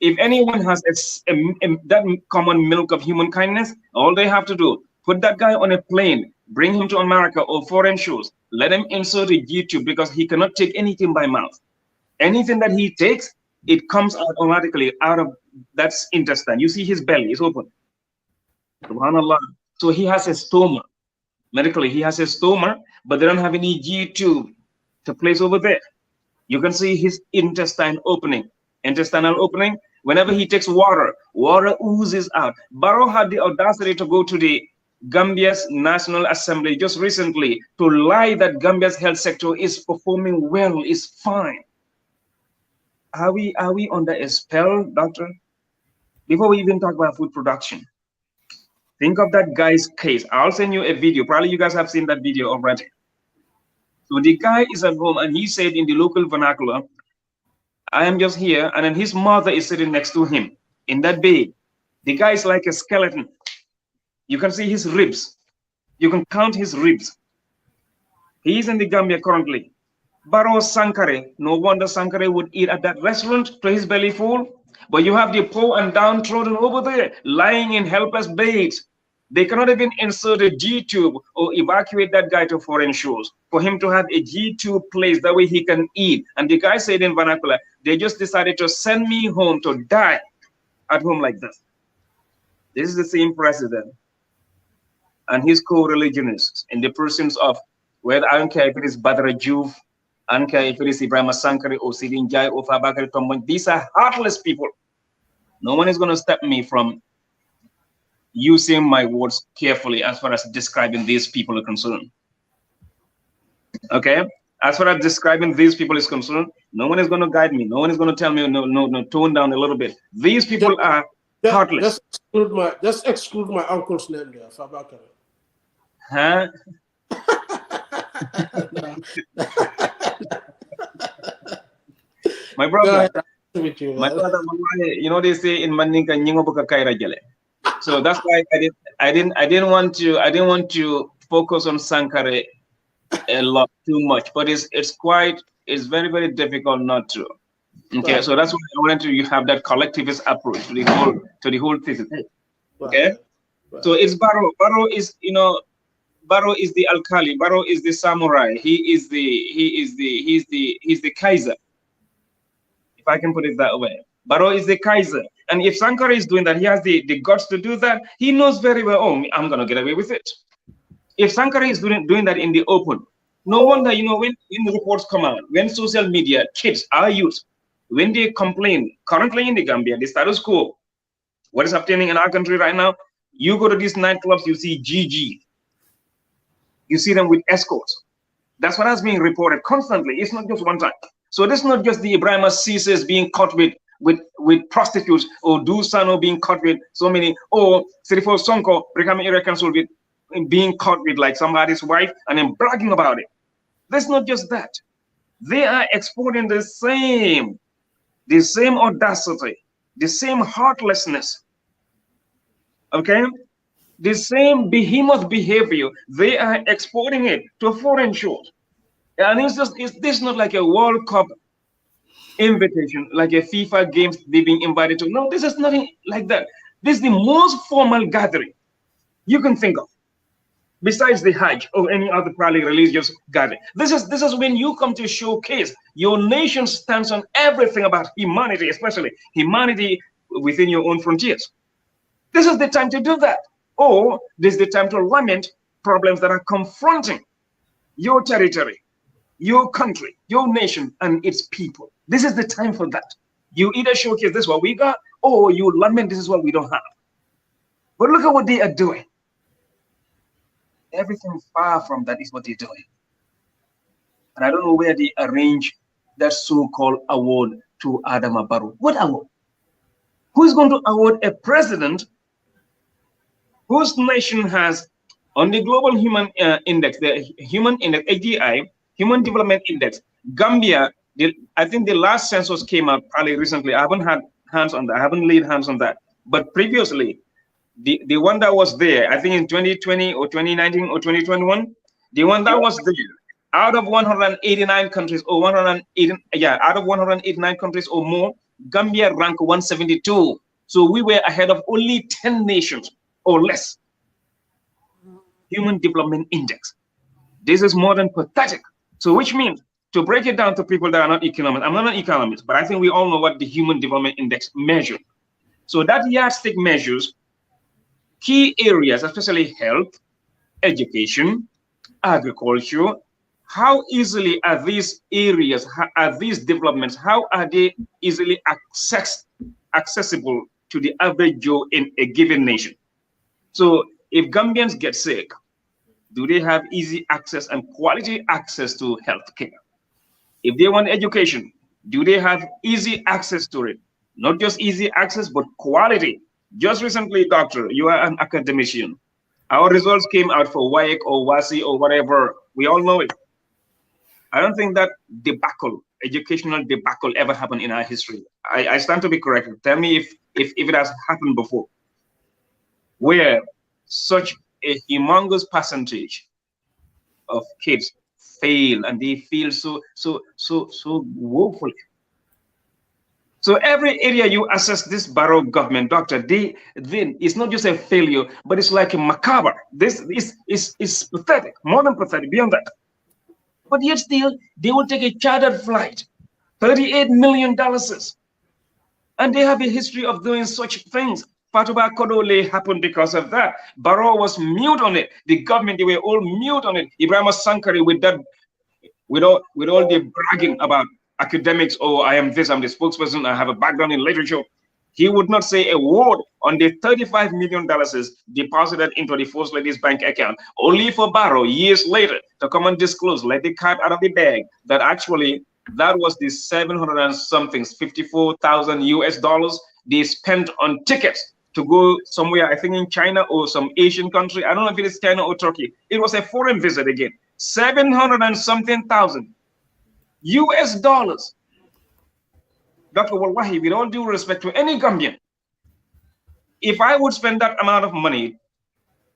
If anyone has that common milk of human kindness, all they have to do, put that guy on a plane, bring him to America or foreign shores, let him insert a G tube because he cannot take anything by mouth. Anything that he takes, it comes out automatically out of that intestine. You see his belly is open. Subhanallah. So he has a stoma. Medically, he has a stoma, but they don't have any G tube to place over there. You can see his intestine opening. Intestinal opening. Whenever he takes water, water oozes out. Barrow had the audacity to go to the Gambia's National Assembly just recently to lie that Gambia's health sector is performing well, is fine. Are we under a spell, doctor? Before we even talk about food production, think of that guy's case. I'll send you a video. Probably you guys have seen that video already. So the guy is at home and he said in the local vernacular, I am just here. And then his mother is sitting next to him in that bed. The guy is like a skeleton. You can see his ribs. You can count his ribs. He is in the Gambia currently. Barrow Sankare, no wonder Sankare would eat at that restaurant to his belly full. But you have the poor and downtrodden over there, lying in helpless beds. They cannot even insert a G-tube or evacuate that guy to foreign shores for him to have a G-tube place, that way he can eat. And the guy said in vernacular, they just decided to send me home to die at home like this. This is the same president and his co-religionists in the persons of, whether I don't care if it is Badra Juve, I don't care if it is Ibrahim Sankari or Sidin Jai or Fabakari Tombon. These are heartless people. No one is going to stop me from using my words carefully as far as describing these people are concerned. Okay? As far as describing these people is concerned, no one is going to guide me. No one is going to tell me, no, tone down a little bit. These people are heartless. Just exclude my uncle's name there, Fabakari. Huh? My brother, you know they say in Mandinka nyingo buka kaira jale. So that's why I didn't want to focus on Sankare a lot too much, but it's very, very difficult not to. Okay, so that's why I wanted to have that collectivist approach to the whole thesis. Okay, so it's Barrow. Barrow is Barrow is the alkali. Barrow is the samurai. He's the Kaiser. If I can put it that way. Barrow is the Kaiser. And if Sankara is doing that, he has the guts to do that. He knows very well, oh, I'm going to get away with it. If Sankara is doing that in the open, no wonder, when the reports come out, when social media, kids, our youth, when they complain, currently in the Gambia, the status quo, what is happening in our country right now, you go to these nightclubs, you see GG. You see them with escorts. That's what has been reported constantly. It's not just one time. So this is not just the Ibrahim Ceases being caught with prostitutes, or Dusano being caught with so many, or Sirifo Sonko becoming irreconcilable with being caught with like somebody's wife and then bragging about it. That's not just that. They are exporting the same audacity, the same heartlessness. Okay? The same behemoth behavior, they are exporting it to foreign shores. And is this not like a World Cup invitation, like a FIFA games they've been invited to? No, this is nothing like that. This is the most formal gathering you can think of, besides the Hajj or any other probably religious gathering. This is when you come to showcase your nation stands on everything about humanity, especially humanity within your own frontiers. This is the time to do that. Or this is the time to lament problems that are confronting your territory, your country, your nation, and its people. This is the time for that. You either showcase this is what we got, or you lament this is what we don't have. But look at what they are doing. Everything far from that is what they're doing. And I don't know where they arrange that so-called award to Adama Barrow. What award? Who is going to award a president whose nation has on the global human index, the human index, HDI, Human Development Index, Gambia, I think the last census came out probably recently. I haven't had hands on that. I haven't laid hands on that. But previously, the one that was there, I think in 2020 or 2019 or 2021, the one that was there, out of 189 countries or 180, yeah, out of 189 countries or more, Gambia ranked 172. So we were ahead of only 10 nations or less. Human Development Index. This is more than pathetic. So which means, to break it down to people that are not economists, I'm not an economist, but I think we all know what the Human Development Index measures. So that yardstick measures key areas, especially health, education, agriculture. How easily are these areas, are these developments, how are they easily accessible to the average Joe in a given nation? So if Gambians get sick, do they have easy access and quality access to healthcare? If they want education, do they have easy access to it? Not just easy access, but quality. Just recently, doctor, you are an academician. Our results came out for WAEC or WASI or whatever. We all know it. I don't think that debacle, educational debacle, ever happened in our history. I stand to be corrected. Tell me if it has happened before, where such a humongous percentage of kids fail and they feel so woefully. So every area you assess this Barrow government, doctor, then it's not just a failure, but it's like a macabre. This is pathetic, more than pathetic, beyond that. But yet still, they will take a chartered flight, $38 million. And they have a history of doing such things. Patuba Kodole happened because of that. Barrow was mute on it. The government, they were all mute on it. Ibrahim Sankari with that, with all the bragging about academics, oh, I am this, I'm the spokesperson, I have a background in literature. He would not say a word on the $35 million deposited into the First Lady's bank account, only for Barrow years later to come and disclose, let the cat out of the bag, that actually that was the 700 and something, 54,000 US dollars they spent on tickets to go somewhere, I think in China or some Asian country. I don't know if it is China or Turkey. It was a foreign visit again. 700 and something thousand US dollars. Dr. Wallahi, with all due respect to any Gambian, if I would spend that amount of money,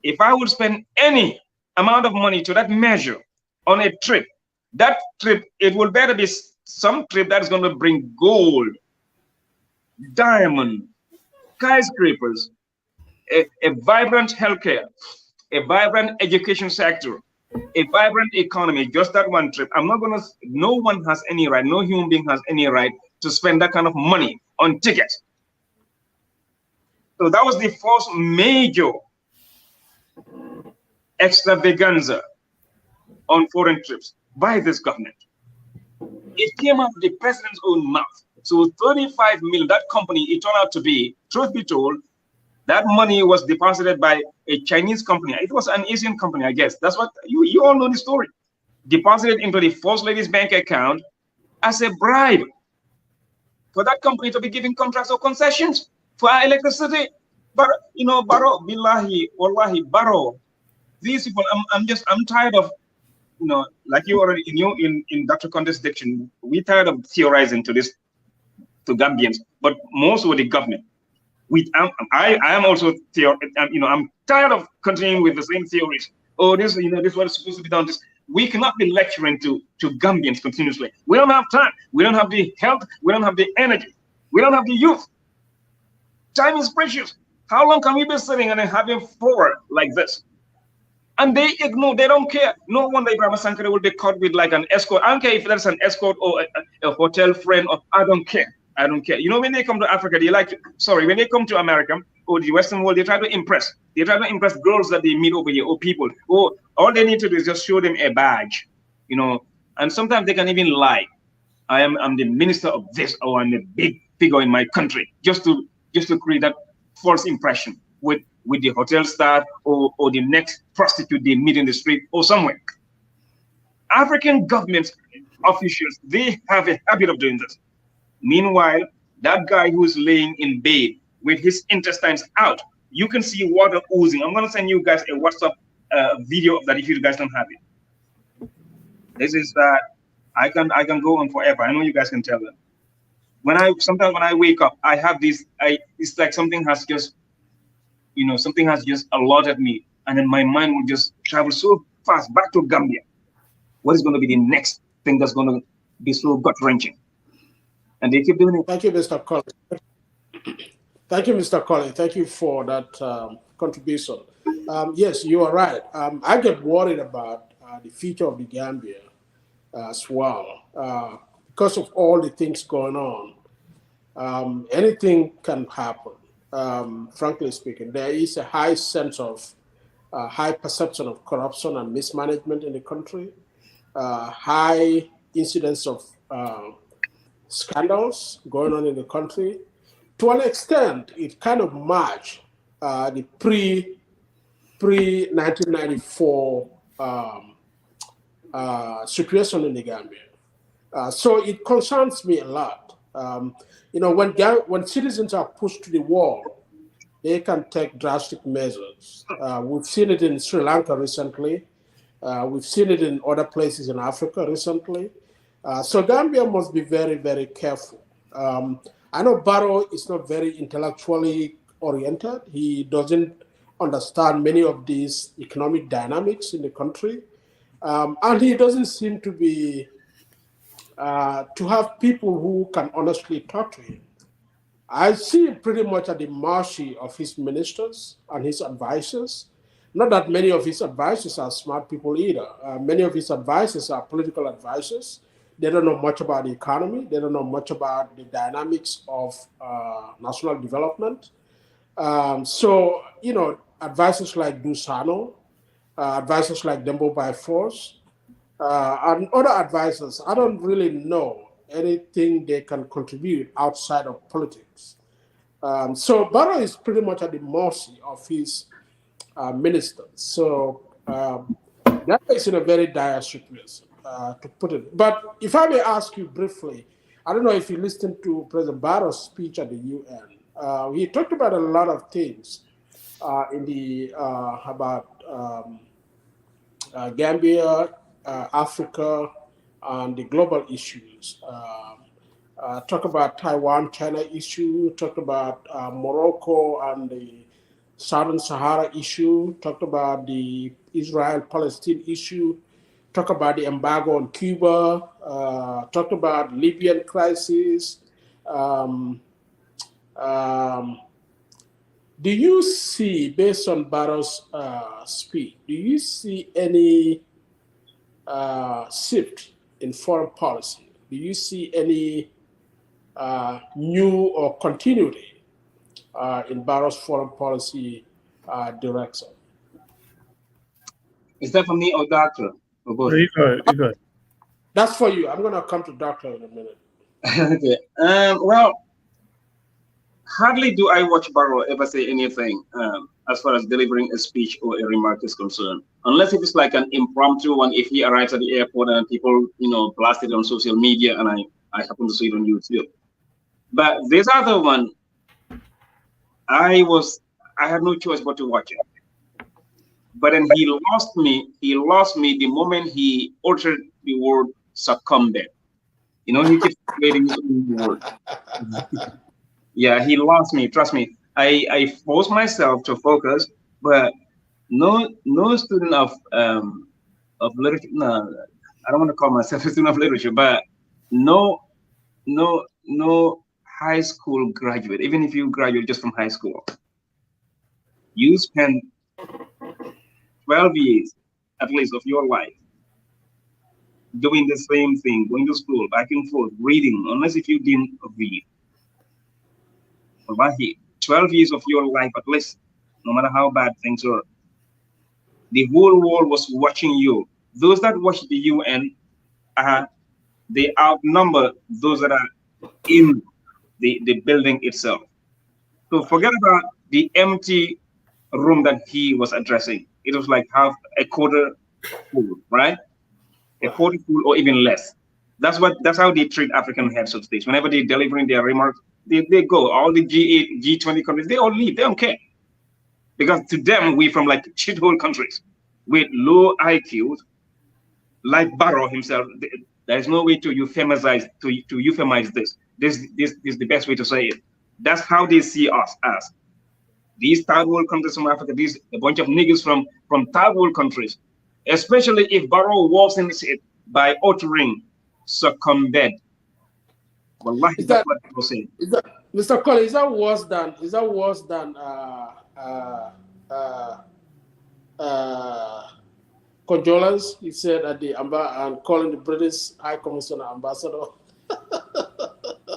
if I would spend any amount of money to that measure on a trip, that trip, it will better be some trip that is going to bring gold, diamond, skyscrapers, a vibrant healthcare, a vibrant education sector, a vibrant economy, just that one trip. I'm not going to, no one has any right, no human being has any right to spend that kind of money on tickets. So that was the first major extravaganza on foreign trips by this government. It came out of the president's own mouth. So 35 million, that company, it turned out to be, truth be told, that money was deposited by a Chinese company. It was an Asian company, I guess. That's what, you all know the story. Deposited into the First Lady's bank account as a bribe for that company to be giving contracts or concessions for our electricity. But, you know, Barrow, Billahi, Wallahi, Barrow, these people, I'm tired of, you know, like you already in Dr. Conde's diction, we're tired of theorizing to to Gambians, but most with the government. I am also I'm tired of continuing with the same theories. Oh, this, you know, this is what is supposed to be done. This, we cannot be lecturing to Gambians continuously. We don't have time. We don't have the health. We don't have the energy. We don't have the youth. Time is precious. How long can we be sitting and having forward like this? And they ignore, they don't care. No wonder Ibrahim Sankare will be caught with like an escort. I don't care if that's an escort or a hotel friend, or I don't care. I don't care. You know, when they come to Africa, they like to, when they come to America or the Western world, they try to impress. They try to impress girls that they meet over here or people. Or all they need to do is just show them a badge, you know. And sometimes they can even lie. I'm the minister of this, or I'm a big figure in my country, just to create that false impression with the hotel staff or the next prostitute they meet in the street or somewhere. African government officials, they have a habit of doing this. Meanwhile, that guy who is laying in bed with his intestines out, You can see water oozing. I'm gonna send you guys a WhatsApp video of that if you guys don't have it. This is that I can go on forever. I know you guys can tell them. Sometimes when I wake up, I have this. It's like something has just something has just allotted me, and then my mind will just travel so fast back to Gambia. What is going to be the next thing that's going to be so gut wrenching? And they keep doing it. Thank you, Mr. Colley. Thank you, Mr. Colley. Thank you for that contribution. Yes, you are right. I get worried about the future of the Gambia as well because of all the things going on. Anything can happen. Frankly speaking, there is a high sense of high perception of corruption and mismanagement in the country, high incidence of scandals going on in the country. To an extent, it kind of matched the pre 1994 situation in the Gambia. So it concerns me a lot. When citizens are pushed to the wall, they can take drastic measures. We've seen it in Sri Lanka recently. We've seen it in other places in Africa recently. So Gambia must be very, very careful. I know Barrow is not very intellectually oriented. He doesn't understand many of these economic dynamics in the country. And he doesn't seem to be to have people who can honestly talk to him. I see him pretty much at the mercy of his ministers and his advisors. Not that many of his advisors are smart people either. Many of his advisors are political advisors. They don't know much about the economy. They don't know much about the dynamics of national development. Advisors like Dusano, advisors like Dembo by Force, and other advisors, I don't really know anything they can contribute outside of politics. So Barrow is pretty much at the mercy of his ministers. So that is in a very dire situation, to put it. But if I may ask you briefly, I don't know if you listened to President Barrow's speech at the UN. He talked about a lot of things about Gambia, Africa, and the global issues. Talk about Taiwan-China issue, talked about Morocco and the Southern Sahara issue, talked about the Israel-Palestine issue, talked about the embargo on Cuba, talked about Libyan crisis. Do you see, based on Barrow's speech, do you see any shift in foreign policy? Do you see any new or continuity in Barrow's foreign policy direction? Is that for me or doctor? Or both? You go. That's for you. I'm going to come to doctor in a minute. Okay. Well, hardly do I watch Barrow ever say anything as far as delivering a speech or a remark is concerned, unless it is like an impromptu one. If he arrives at the airport and people, blast it on social media, and I happen to see it on YouTube. But this other one, I had no choice but to watch it. But then he lost me the moment he uttered the word succumbed. He keeps creating his own word. Yeah, he lost me. Trust me. I forced myself to focus, but no student of literature. No, I don't want to call myself a student of literature, but no high school graduate. Even if you graduate just from high school, you spend 12 years at least of your life doing the same thing, going to school, back and forth, reading, unless if you didn't read. 12 years of your life at least, no matter how bad things are. The whole world was watching you. Those that watch the UN, they outnumber those that are in the building itself. So forget about the empty room that he was addressing. It was like half a quarter full, right? A quarter full or even less. That's how they treat African heads of states. Whenever they're delivering their remarks, they go. All the G8, G20 countries, they all leave. They don't care. because to them we from like shithole countries with low IQs, like Barrow himself. There is no way to euphemize this. This is the best way to say it. That's how they see us as these third world countries from Africa. These a bunch of niggas from third world countries. Especially if Barrow walks in it by uttering succumbed. Wallahi, that's what people say. Is that Mr. Collins? Is that worse than condolence? He said at the and calling the British High Commissioner ambassador.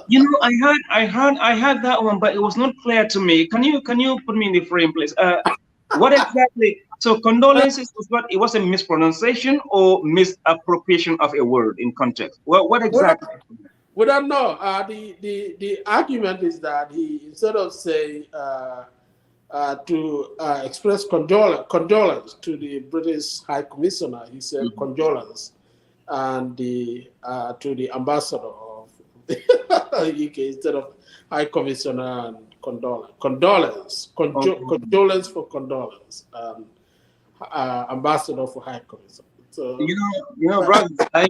You know, I heard that one, but it was not clear to me. Can you put me in the frame, please? What exactly? So condolences was what? It was a mispronunciation or misappropriation of a word in context. Well, what exactly? We don't know. The argument is that he, instead of saying to express condolence to the British High Commissioner, he said condolence, and to the ambassador of the UK instead of High Commissioner and condolence for condolence, ambassador for High Commissioner. So you know, brothers, I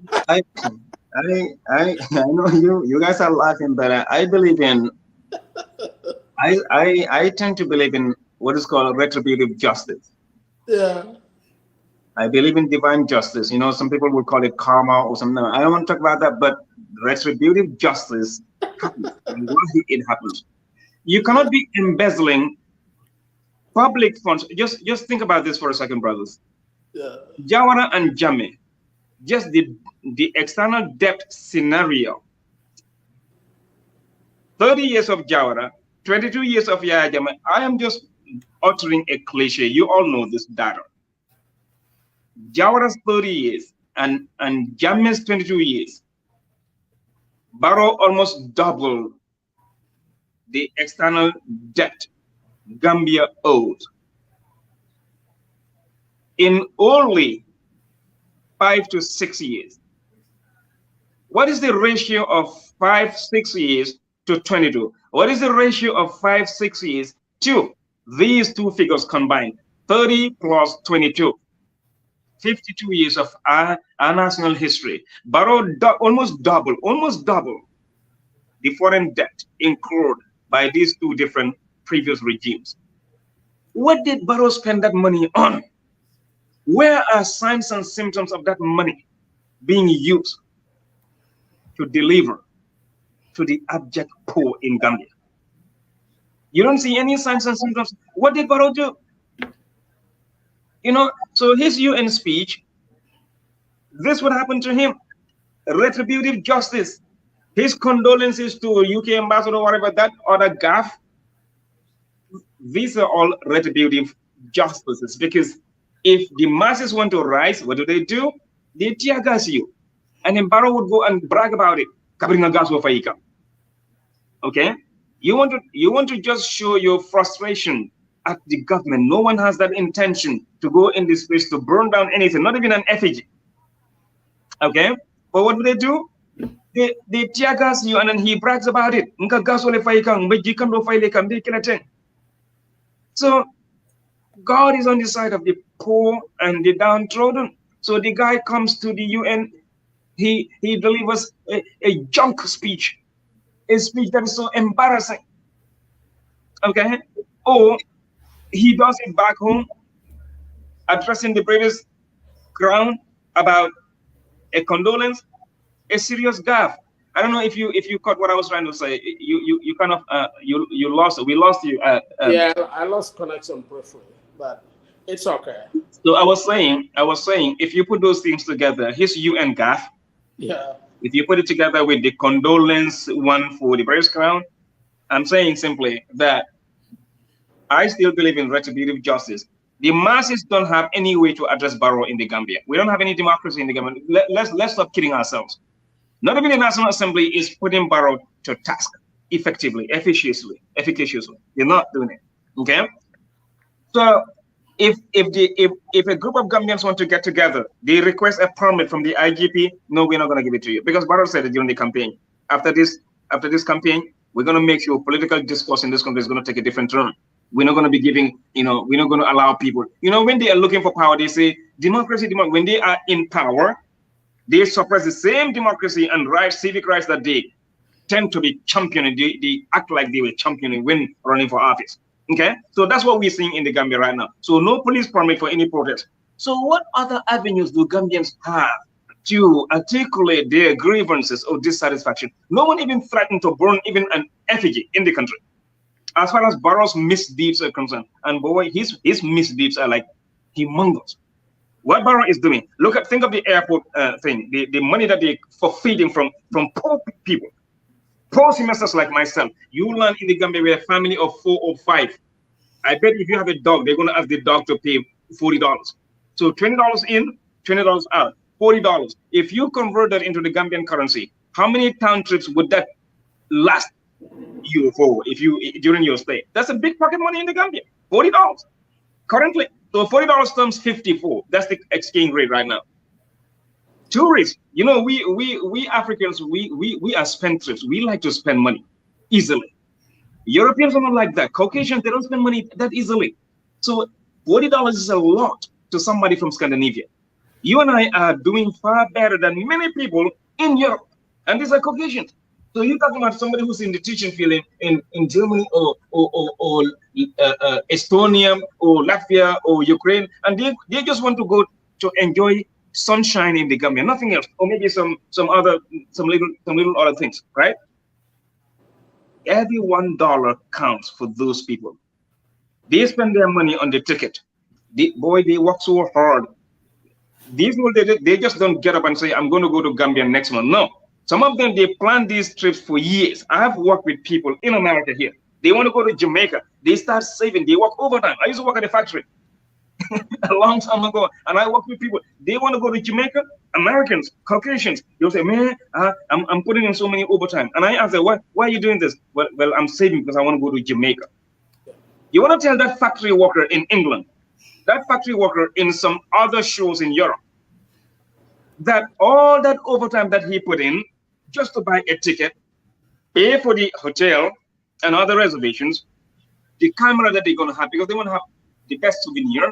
know you guys are laughing, but I believe in I tend to believe in what is called retributive justice. Yeah. I believe in divine justice. You know, some people would call it karma or something. I don't want to talk about that, but retributive justice happens. It happens. You cannot be embezzling public funds. Just think about this for a second, brothers. Yeah. Jawara and Jammeh, just the external debt scenario. 30 years of Jawara, 22 years of Yahya Jammeh. I am just uttering a cliche. You all know this data. Jawara's 30 years and Jammeh's 22 years. Barrow almost doubled the external debt Gambia owed in only 5 to 6 years. What is the ratio of 5-6 years to 22? What is the ratio of 5-6 years to these two figures combined? 30 plus 22. 52 years of our national history. Barrow almost double the foreign debt incurred by these two different previous regimes. What did Barrow spend that money on? Where are signs and symptoms of that money being used to deliver to the abject poor in Gambia? You don't see any signs and symptoms. What did Barrow do? You know, so his UN speech, this would happen to him. Retributive justice. His condolences to UK ambassador, whatever, that other gaff, these are all retributive justices, because if the masses want to rise, what do? They tear gas you. And then Barrow would go and brag about it. Okay? You want to just show your frustration at the government. No one has that intention to go in this place to burn down anything, not even an effigy. Okay? But what do? They tear gas you, and then he brags about it. So God is on the side of the poor and the downtrodden. So the guy comes to the UN, he delivers a junk speech, a speech that is so embarrassing. Okay? Or he does it back home, addressing the British crown about a condolence, a serious gaffe. I don't know if you caught what I was trying to say. You kind of we lost you. Yeah, I lost connection briefly, but it's okay. So I was saying, if you put those things together, his UN gaffe. Yeah. If you put it together with the condolence one for the British crown, I'm saying simply that I still believe in retributive justice. The masses don't have any way to address Barrow in the Gambia. We don't have any democracy in the Gambia. Let's stop kidding ourselves. Not even the National Assembly is putting Barrow to task effectively, efficaciously. They're not doing it. Okay. So if a group of Gambians want to get together, they request a permit from the IGP. No, we're not going to give it to you, because Barrow said it during the campaign. After this campaign, we're going to make sure political discourse in this country is going to take a different turn. We're not going to be giving, we're not going to allow people, when they are looking for power, they say democracy, when they are in power, they suppress the same democracy and rights, civic rights that they tend to be championing. They act like they were championing when running for office. Okay, so that's what we're seeing in the Gambia right now. So no police permit for any protest. So what other avenues do Gambians have to articulate their grievances or dissatisfaction? No one even threatened to burn even an effigy in the country. As far as Barrow's misdeeds are concerned, and boy, his misdeeds are like humongous. What Barrow is doing, think of the airport thing, the money that they for feeding from poor people, poor semesters like myself. You land in the Gambia with a family of 4 or 5. I bet if you have a dog, they're going to ask the dog to pay $40. So $20 in, $20 out, $40. If you convert that into the Gambian currency, how many town trips would that last you for during your stay? That's a big pocket money in the Gambia. $40 currently. So $40 times 54. That's the exchange rate right now. Tourists, we Africans, we are spendthrifts. We like to spend money easily. Europeans are not like that. Caucasians, they don't spend money that easily. So $40 is a lot to somebody from Scandinavia. You and I are doing far better than many people in Europe, and these are Caucasians. So you're talking about somebody who's in the teaching field in Germany or Estonia or Latvia or Ukraine, and they just want to go to enjoy sunshine in the Gambia, nothing else, or maybe some little other things, right? Every $1 counts for those people. They spend their money on the ticket. They work so hard. These people, they just don't get up and say, I'm going to go to Gambia next month. No. Some of them, they plan these trips for years. I have worked with people in America here. They want to go to Jamaica. They start saving. They work overtime. I used to work at a factory a long time ago, and I work with people. They want to go to Jamaica. Americans, Caucasians, they'll say, man, I'm putting in so many overtime. And I ask them, why are you doing this? Well, I'm saving because I want to go to Jamaica. You want to tell that factory worker in England, that factory worker in some other shows in Europe, that all that overtime that he put in just to buy a ticket, pay for the hotel and other reservations, the camera that they're going to have, because they want to have the best souvenir,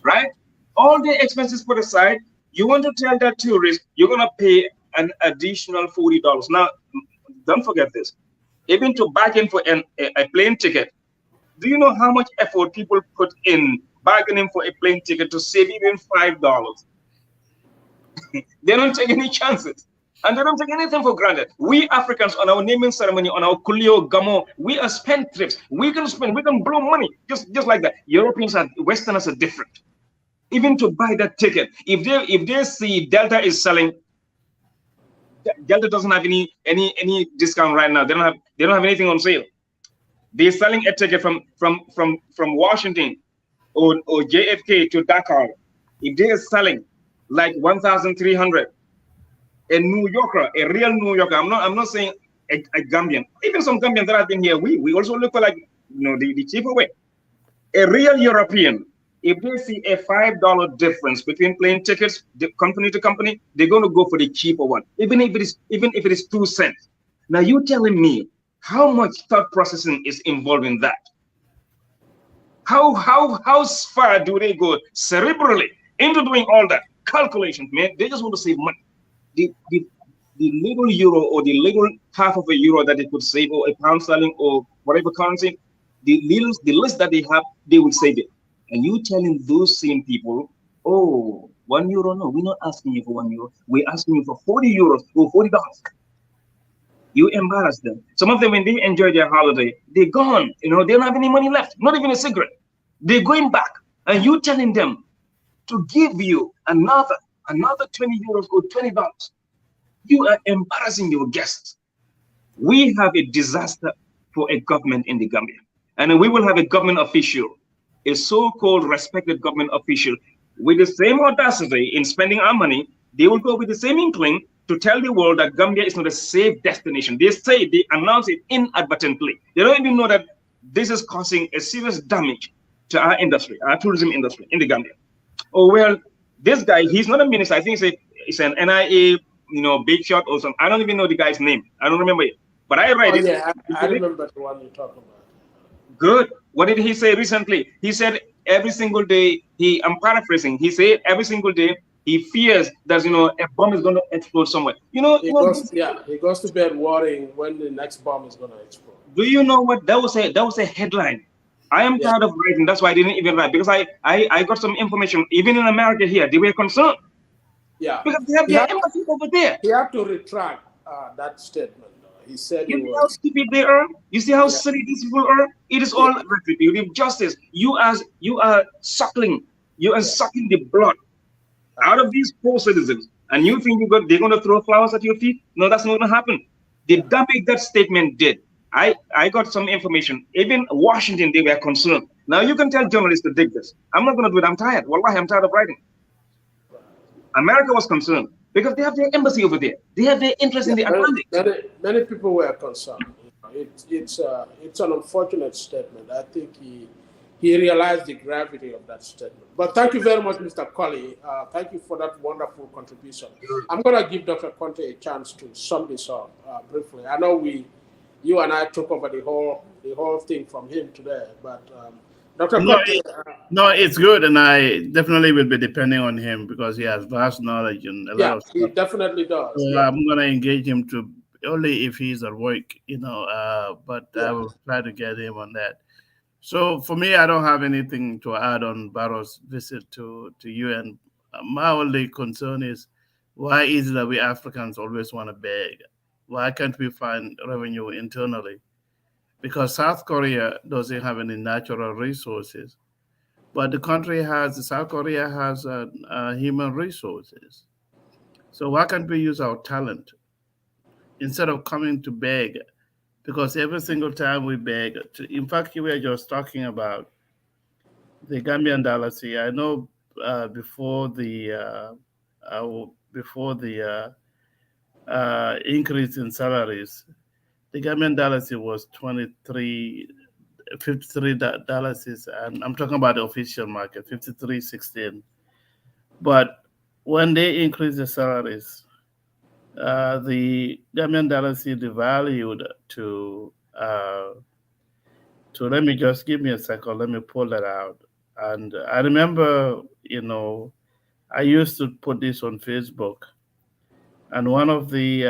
right? All the expenses put aside, you want to tell that tourist you're going to pay an additional $40. Now, don't forget this. Even to bargain for a plane ticket, do you know how much effort people put in bargaining for a plane ticket to save even $5? They don't take any chances. And they don't take anything for granted. We Africans, on our naming ceremony, on our Kulio Gamo, we are spendthrifts. We can spend, we can blow money, just like that. Europeans and Westerners are different. Even to buy that ticket, if they see Delta is selling, Delta doesn't have any discount right now. They don't have anything on sale. They're selling a ticket from Washington or JFK to Dakar. If they are selling like 1,300. A New Yorker, a real New Yorker. I'm not saying a Gambian. Even some Gambians that have been here, we also look for like the cheaper way. A real European, if they see a $5 difference between plane tickets, company to company, they're going to go for the cheaper one, even if it is 2 cents. Now you telling me how much thought processing is involved in that? How far do they go cerebrally into doing all that calculations, man? They just want to save money. The little euro or the little half of a euro that they could save, or a pound sterling or whatever currency, the list that they have, they will save it. And you telling those same people, oh, €1? No, we're not asking you for €1. We're asking you for €40 or $40. You embarrass them. Some of them, when they enjoy their holiday, they're gone. They don't have any money left, not even a cigarette. They're going back, and you telling them to give you another €20 or $20. You are embarrassing your guests. We have a disaster for a government in the Gambia. And we will have a government official, a so-called respected government official, with the same audacity in spending our money. They will go with the same inkling to tell the world that Gambia is not a safe destination. They announce it inadvertently. They don't even know that this is causing a serious damage to our industry, our tourism industry in the Gambia. Oh, well, this guy, he's not a minister. I think it's an NIA, big shot or something. I don't even know the guy's name. I don't remember it. But I read it. Yeah, I remember the one you talk about. Good. What did he say recently? He said every single day, I'm paraphrasing, he said every single day he fears that, a bomb is going to explode somewhere. He goes to bed worrying when the next bomb is going to explode. Do you know what that was? A headline. I am Yeah, tired of writing. That's why I didn't even write, because I got some information. Even in America here, they were concerned yeah. because they have He their had embassy over there. he had to retract that statement. He said You he see how was. stupid they are. You see how Yeah, silly these people are. It is yeah, all retributive justice. You are suckling. You are yeah. sucking the blood out of these poor citizens, and you think they're going to throw flowers at your feet? No, that's not going to happen. The Yeah. damage that statement did. I got some information. Even Washington, they were concerned. Now you can tell journalists to dig this. I'm not going to do it. I'm tired. Wallahi, I'm tired of writing. America was concerned because they have their embassy over there. They have their interest Yeah, in the Atlantic. many people were concerned. It's an unfortunate statement. I think he realized the gravity of that statement. But thank you very much, Mr. Colley. Thank you for that wonderful contribution. I'm going to give Dr. Conte a chance to sum this up briefly. I know you and I took over the whole thing from him today, but Dr. No, Conte, no, it's good, and I definitely will be depending on him because he has vast knowledge and a lot yeah, of he stuff. definitely does. So Yeah, I'm gonna engage him to only if he's at work, but I yeah, will try to get him on that. So for me, I don't have anything to add on Barrow's visit to UN. My only concern is why is it that we Africans always want to beg? Why can't we find revenue internally? Because South Korea doesn't have any natural resources, but South Korea has human resources. So why can't we use our talent instead of coming to beg? Because every single time we beg, in fact, you were just talking about the Gambian Dalasi. I know before the increase in salaries, the Gambian Dalasi was 23, 53 dollars, and I'm talking about the official market, 53.16. But when they increased the salaries, the Gambian Dalasi devalued to let me just give me a second, let me pull that out. And I remember, I used to put this on Facebook, and one of the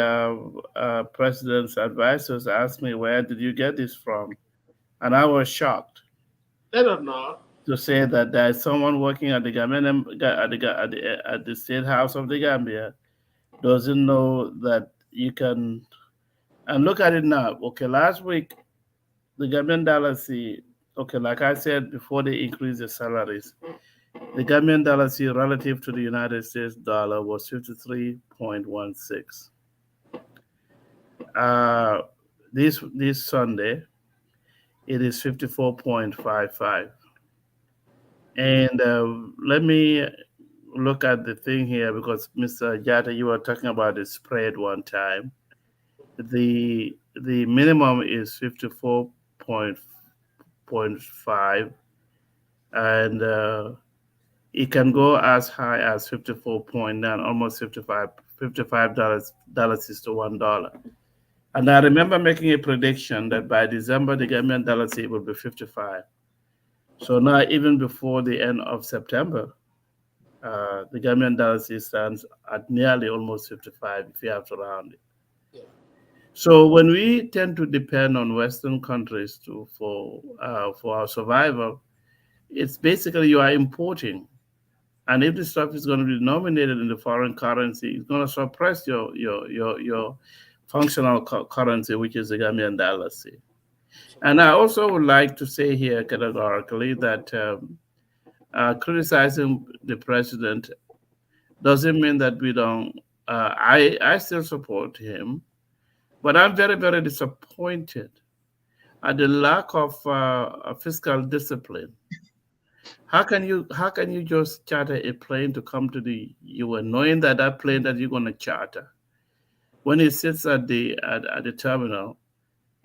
president's advisors asked me, "Where did you get this from?" And I was shocked I don't know. to say that there is someone working at the Gambian, at the State House of the Gambia doesn't know that you can. And look at it now. Okay, last week the Gambian dollar see. Okay, like I said before, they increased the salaries. The Gambian dollar see relative to the United States dollar was 53.16. Uh, this Sunday, it is 54.55. And let me look at the thing here because Mr. Jata, you were talking about the spread one time. The minimum is 54.5, and it can go as high as 54.9, almost 55 dollars is to $1. And I remember making a prediction that by December the Gambian dollar will be 55. So now, even before the end of September, the Gambian dollar stands at nearly almost 55 if you have to round it. Yeah, So when we tend to depend on Western countries for our survival, it's basically you are importing, and if the stuff is going to be denominated in the foreign currency, it's going to suppress your functional currency, which is the Gambian dollar. And I also would like to say here categorically that criticizing the president doesn't mean that we don't. I still support him, but I'm very very disappointed at the lack of fiscal discipline. How can you just charter a plane to come to the UN, knowing that that plane that you're going to charter, when it sits at the terminal,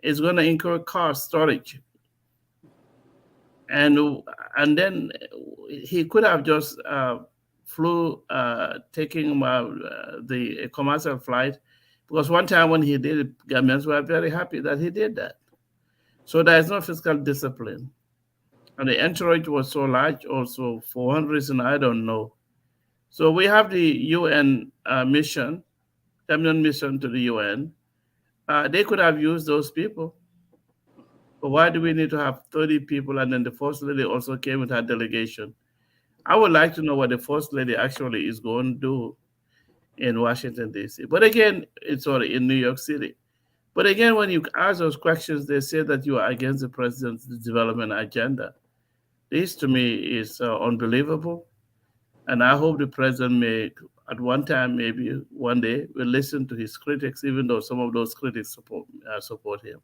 is going to incur cost storage, and and then he could have just flew taking the a commercial flight, because one time when he did it, Gambians were very happy that he did that. So there is no fiscal discipline. And the entourage was so large also for one reason I don't know. So we have the UN mission, permanent mission to the UN. They could have used those people. But why do we need to have 30 people and then the First Lady also came with her delegation? I would like to know what the First Lady actually is going to do in Washington, D.C. But again, it's already in New York City. But again, when you ask those questions, they say that you are against the president's development agenda. This to me is unbelievable. And I hope the president may, at one time, maybe one day, will listen to his critics, even though some of those critics support him.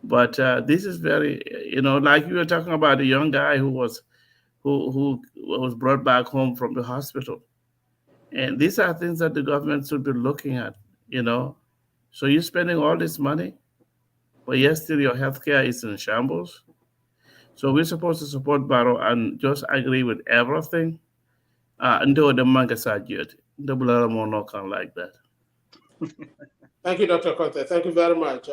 But this is very, like you were talking about the young guy who was brought back home from the hospital, and these are things that the government should be looking at. You know, so you're spending all this money, but yet still your healthcare is in shambles. So we're supposed to support Barrow and just agree with everything until the manga sajid. The Bularamono can like that. Thank you, Dr. Conte. Thank you very much.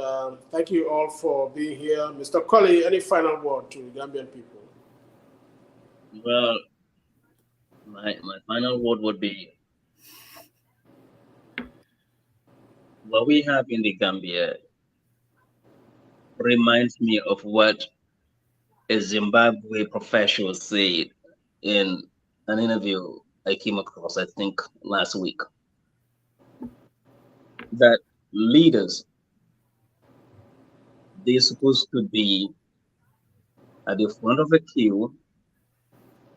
Thank you all for being here. Mr. Colley, any final word to Gambian people? Well, my final word would be what we have in the Gambia reminds me of what a Zimbabwe professional said in an interview I came across, I think, last week, that leaders, they're supposed to be at the front of the queue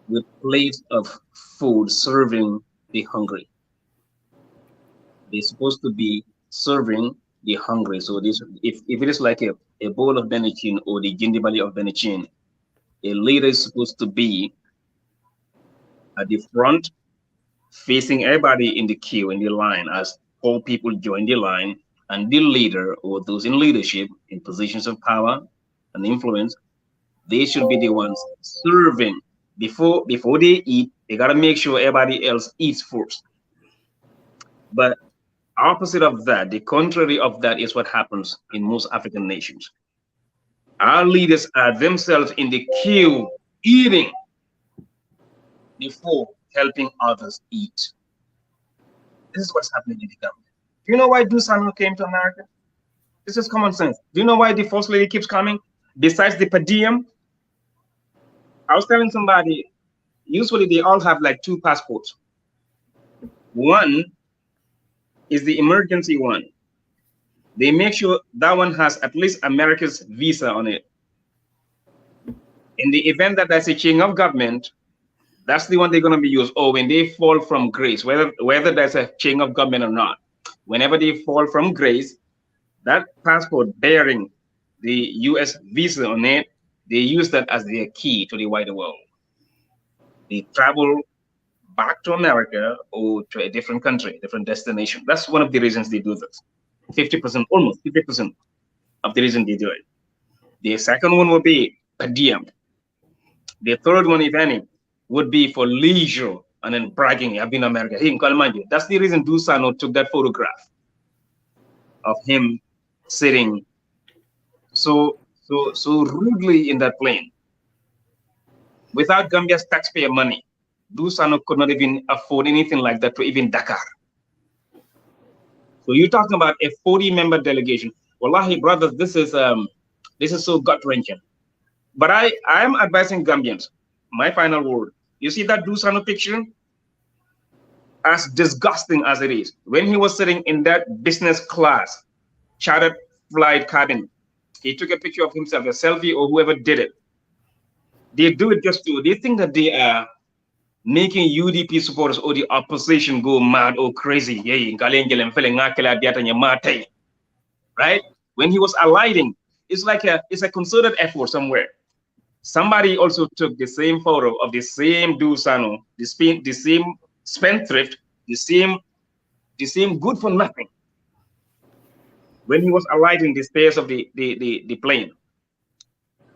with plates of food serving the hungry. They're supposed to be serving the hungry. So this, if it is like a bowl of Benichin or the Gindibali of Benichin, a leader is supposed to be at the front, facing everybody in the queue, in the line, as all people join the line, and the leader or those in leadership in positions of power and influence, they should be the ones serving. Before they eat, they gotta make sure everybody else eats first. But opposite of that, the contrary of that is what happens in most African nations. Our leaders are themselves in the queue eating before helping others eat. This is what's happening in the Gambia. Do you know why Dusano came to America? This is common sense. Do you know why the First Lady keeps coming? Besides the per diem, I was telling somebody, usually they all have like two passports. One is the emergency one. They make sure that one has at least America's visa on it. In the event that there's a change of government, that's the one they're going to be used. Or when they fall from grace, whether there's a change of government or not, whenever they fall from grace, that passport bearing the U.S. visa on it, they use that as their key to the wider world. They travel back to America or to a different country, different destination. That's one of the reasons they do this. 50%, almost 50% of the reason they do it. The second one would be per diem. The third one, if any, would be for leisure and then bragging. I've been in America. Hey, that's the reason Dusano took that photograph of him sitting so rudely in that plane. Without Gambia's taxpayer money, Dusano could not even afford anything like that to even Dakar. So you're talking about a 40-member delegation. Wallahi, brothers, this is so gut-wrenching. But I am advising Gambians, my final word. You see that Dusano picture? As disgusting as it is, when he was sitting in that business class chartered flight cabin, he took a picture of himself, a selfie, or whoever did it. They do it they think that they are making UDP supporters or the opposition go mad or crazy. Right? When he was alighting, it's a concerted effort somewhere. Somebody also took the same photo of the same Dusano, the same spendthrift, the same good for nothing, when he was alighting the stairs of the plane.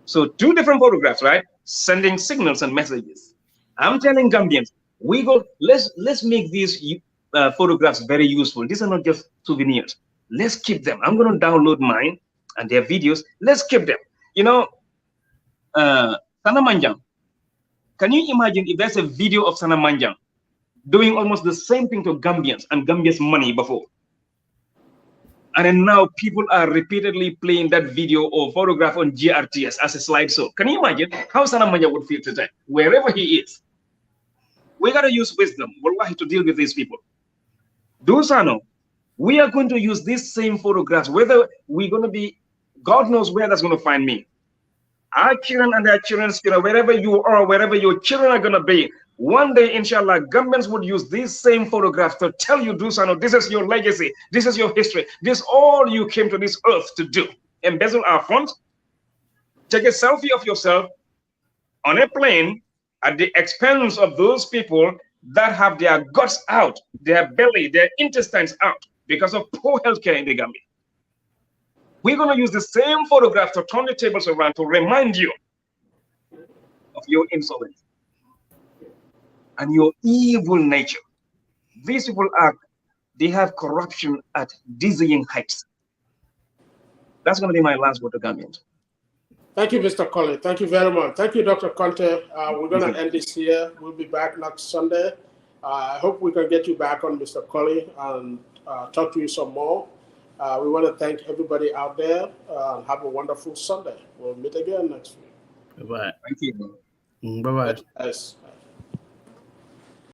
So two different photographs, right? Sending signals and messages. I'm telling Gambians, let's make these photographs very useful. These are not just souvenirs. Let's keep them. I'm going to download mine and their videos. Let's keep them. Sana Manjang. Can you imagine if there's a video of Sana Manjang doing almost the same thing to Gambians and Gambia's money before? And then now people are repeatedly playing that video or photograph on GRTS as a slideshow. Can you imagine how Sana Manjang would feel today, wherever he is? We got to use wisdom, wallahi, to deal with these people. Dusano, we are going to use these same photographs, whether we're going to be, God knows where that's going to find me. Our children and their children's children, wherever you are, wherever your children are going to be, one day, inshallah, Gambians would use these same photographs to tell you, Dusano, this is your legacy, this is your history, this is all you came to this earth to do. Embezzle our funds, take a selfie of yourself on a plane at the expense of those people that have their guts out, their belly, their intestines out because of poor healthcare in the Gambia. We're going to use the same photograph to turn the tables around to remind you of your insolence and your evil nature. These people they have corruption at dizzying heights. That's going to be my last word to Gambians. Thank you, Mr. Colley. Thank you very much. Thank you, Dr. Conte. We're going to end this here. We'll be back next Sunday. I hope we can get you back on, Mr. Colley, and talk to you some more. We want to thank everybody out there. Have a wonderful Sunday. We'll meet again next week. Bye-bye. Thank you. Bye-bye. Yes.